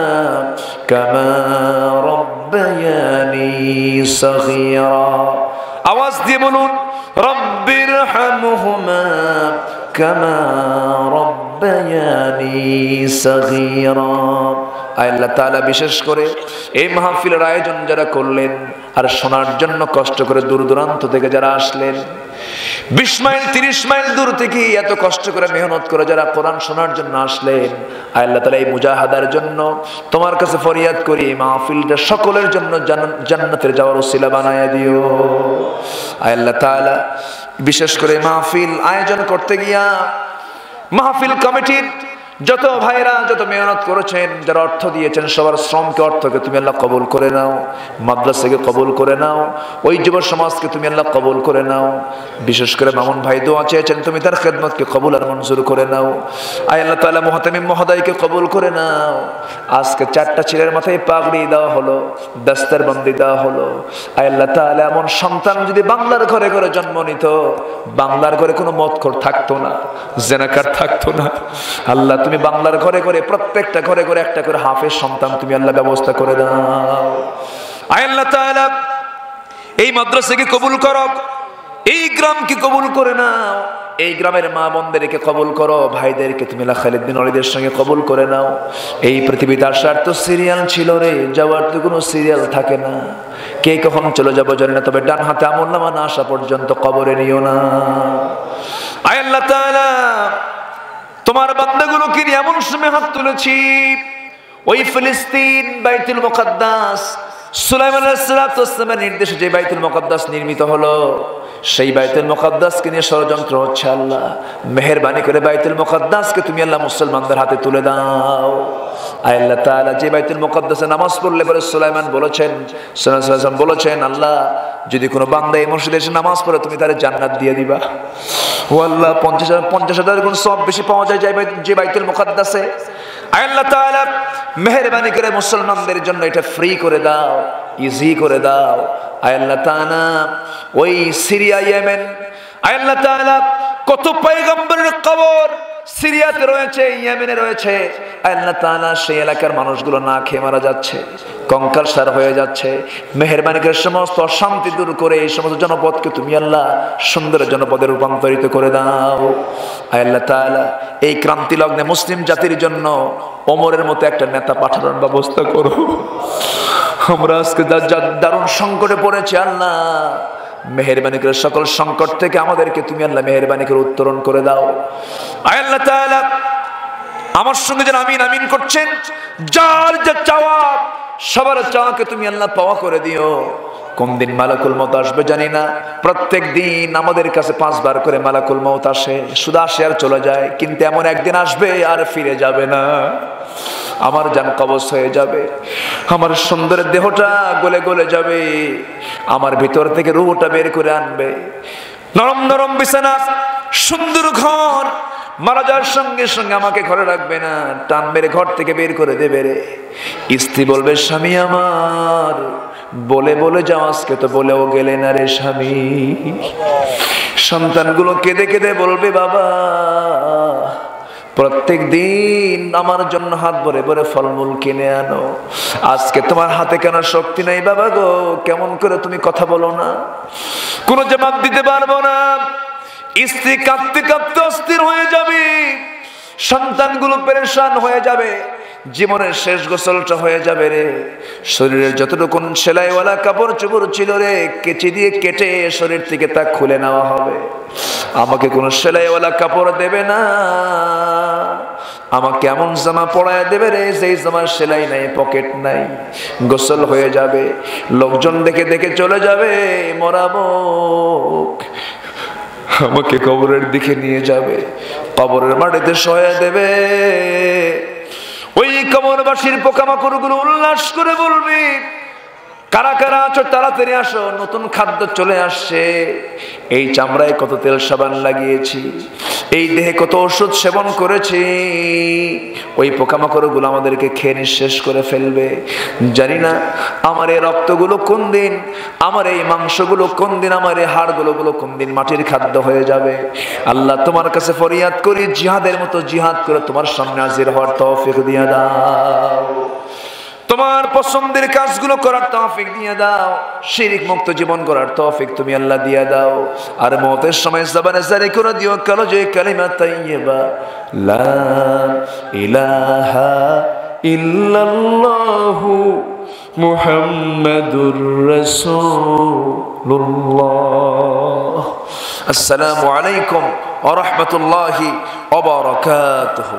কামা রব্বায়ানি সগীরা। আওয়াজ দিয়ে বলুন রব্বিরহামহুমা কামা রব্বায়ানি সগীরা। আল্লাহ তাআলা বিশেষ করে এই মাহফিলের আয়োজন যারা করলেন আর শোনার জন্য কষ্ট করে দূর দূরান্ত থেকে যারা আসলেন, 20 মাইল 30 মাইল দূর থেকে এত কষ্ট করে মেহনত করে যারা কোরআন শোনার জন্য আসলেন, আল্লাহ তাআলা এই মুজাহাদার জন্য তোমার কাছে ফরিয়াদ করি এই মাহফিলটা সকলের জন্য জান্নাতের যাওয়ার উসিলা বানায়া দিও। আল্লাহ তাআলা বিশেষ করে মাহফিল আয়োজন করতে গিয়া মাহফিল কমিটির যত ভাইরা যত মেহনত করেছেন, যারা অর্থ দিয়েছেন, সবার শ্রমকে অর্থকে তুমি আল্লাহ কবুল করে নাও, মাদ্রাসাকে কবুল করে নাও, ওই যুব সমাজকে তুমি আল্লাহ কবুল করে নাও। বিশেষ করে মামুন ভাই দোয়া চেয়েছেন, তুমি তার খেদমতকে কবুল আর মঞ্জুর করে নাও। আয় আল্লাহ তাআলা মুহতামিম মহোদয়কে কবুল করে নাও। আজকে 4টা ছেলের মাথায় পাগড়ি দেওয়া হলো, দস্তরবন্দি দেওয়া হলো। আয় আল্লাহ তাআলা এমন সন্তান যদি বাংলার ঘরে ঘরে জন্ম নিত, বাংলার ঘরে কোনো মদখোর থাকতো না, জেনাকার থাকতো না। আল্লাহ তুমি বাংলার ঘরে ঘরে প্রত্যেকটা ঘরে ঘরে একটা করে হাফেজ সন্তান তুমি আল্লাহ ব্যবস্থা করে দাও। আয় আল্লাহ তাআলা এই মাদ্রাসাকে কবুল করো, এই গ্রামকে কবুল করে নাও, এই গ্রামের মা বোনদেরকে কবুল করো, ভাইদেরকে তুমি আল্লাহ খালিদ বিন ওয়ালিদের সঙ্গে কবুল করে নাও। এই পৃথিবীতে আসার তো সিরিয়াল ছিল রে, যাওয়ার তো কোনো সিরিয়াল থাকে না, কে কখন চলে যাবো জানি না, তবে ডান হাতে আমলনামা না আসা পর্যন্ত কবরে নিও না। আয় আল্লাহ তাআলা তোমার বান্দাগুলোকে নিয়ে এমন সময় হাত তুলেছি, ওই ফিলিস্তিন বাইতুল মুকাদ্দাস সুলাইমান আলাইহিস সালামের নির্দেশে যে বাইতুল মুকাদ্দাস নির্মিত হলো, সেই বাইতুল মুকাদ্দাসকে নিয়ে ষড়যন্ত্র হচ্ছে। আল্লাহ মেহেরবানি করে বাইতুল মুকাদ্দাসকে তুমি আল্লাহ মুসলমানদের হাতে তুলে দাও। আয় আল্লাহ তাআলা যে বাইতুল মুকাদ্দাসে নামাজ পড়লে পরে সুলাইমান বলেছেন, সাল্লাল্লাহু আলাইহি ওয়াসাল্লাম বলেছেন, আল্লাহ যদি কোনো বান্দা এই মসজিদে এসে নামাজ পড়ে তুমি তার জান্নাত দিয়ে দিবা। ও আল্লাহ 50,000 গুণ সওয়াব বেশি পাওয়া যায় যে বাইতুল মুকাদ্দাসে। আয় আল্লাহ তাআলা মেহেরবানি করে মুসলমানদের জন্য এটা ফ্রি করে দাও, ইজি করে দাও। আয় আল্লাহ তাআলা ওই সিরিয়া, ইয়েমেন, আয় আল্লাহ তাআলা কত পয়গম্বরের কবর সিরিয়াতে রয়েছে, ইয়েমেনে রয়েছে। আল্লাহ তাআলা সেই এলাকার মানুষগুলো না খেয়ে মারা যাচ্ছে, কঙ্কালসার হয়ে যাচ্ছে। মেহেরবানি করে সমস্ত অশান্তি দূর করে এই সমস্ত জনপদকে তুমি আল্লাহ সুন্দর জনপদে রূপান্তরিত করে দাও। আল্লাহ তাআলা এই ক্রান্তি লগ্নে মুসলিম জাতির জন্য ওমরের মতো একটা নেতা পাঠানোর ব্যবস্থা করো। আমরা আজকে দারুণ সংকটে পড়েছি আল্লাহ, মেহেরবানি করে সকল সংকট থেকে আমাদেরকে তুমি আল্লাহ মেহেরবানি করে উত্তরণ করে দাও। আল্লাহ তাআলা আমার সঙ্গে যেন আমিন আমিন করছেন, যার যা চাওয়া সবার চাওয়াকে তুমি আল্লাহ পাওয়া করে দিও। কোন দিন মালাকুল মউত আসবে জানি না, প্রত্যেক দিন আমাদের কাছে 5 বার করে মালাকুল মউত আসে, শুধু আসে আর চলে যায়। কিন্তু এমন একদিন আসবে আর ফিরে যাবে না, আমার জান কবজ হয়ে যাবে, আমার সুন্দর দেহটা গলে গলে যাবে, আমার ভিতর থেকে রূহটা বের করে আনবে। নরম নরম বিছানা, সুন্দর ঘর, মারা যাওয়ার সঙ্গে সঙ্গে আমাকে ঘরে রাখবে না, টান মেরে ঘর থেকে বের করে দেবে রে। স্ত্রী বলবে স্বামী আমার, বলে বলে যাও আজকে তো বলেও গেলে না রে স্বামী। সন্তানগুলো কেঁদে কেঁদে বলবে বাবা প্রত্যেক দিন আমার জন্য হাত ভরে ভরে ফলমূল কিনে আনো, আজকে তোমার হাতে কেন শক্তি নাই বাবা গো, কেমন করে তুমি কথা বলো না, কোনো জবাব দিতে পারবো না। স্ত্রী কাঁদতে কাঁদতে অস্থির হয়ে যাবে, সন্তানগুলো পেরেশান হয়ে যাবে, জীবনের শেষ গোসলটা হয়ে যাবে রে। শরীরের যতটুকু সেলাইওয়ালা কাপড় চোপড় ছিল রে, কেচি দিয়ে কেটে শরীর থেকে তা খুলে নেওয়া হবে। আমাকে কোনো সেলাইওয়ালা কাপড় দেবে না, আমাকে এমন জামা পরায় দেবে রে যেই জামার সেলাই নাই, পকেট নাই। গোসল হয়ে যাবে, লোকজন দেখে দেখে চলে যাবে, মরাবো। আমাকে কবরের দিকে নিয়ে যাবে, কবরের মাটিতে শোয়া দেবে। ওই কবরবাসীর পোকামাকড় গুলো উল্লাস করে বলবি কারা কারা আছো তাড়াতাড়ি আসো, নতুন খাদ্য চলে আসছে। এই চামড়ায় কত তেল সাবান লাগিয়েছি, এই দেহে কত ওষুধ সেবন করেছি, ওই পোকামাকড় গুলো আমাদেরকে খেয়ে নিঃশেষ করে ফেলবে। জানি না আমার এই রক্তগুলো কোন দিন, আমার এই মাংসগুলো কোন দিন, আমার এই হাড়গুলো কোন দিন মাটির খাদ্য হয়ে যাবে। আল্লাহ তোমার কাছে ফরিয়াদ করি, জিহাদের মতো জিহাদ করে তোমার সামনে হাজির হওয়ার তৌফিক দিয়ে দাও, তোমার পছন্দের কাজগুলো করার তৌফিক দিয়ে দাও, শিরক মুক্ত জীবন করার তৌফিক তুমি আল্লাহ দিয়ে দাও। আর মওতের সময় জবানে জারি করে দিও কালিমা কালিমা তাইয়্যিবা লা ইলাহা ইল্লাল্লাহু মুহাম্মাদুর রাসূলুল্লাহ। আসসালামু আলাইকুম ওয়া রাহমাতুল্লাহি ওয়া বারাকাতুহু।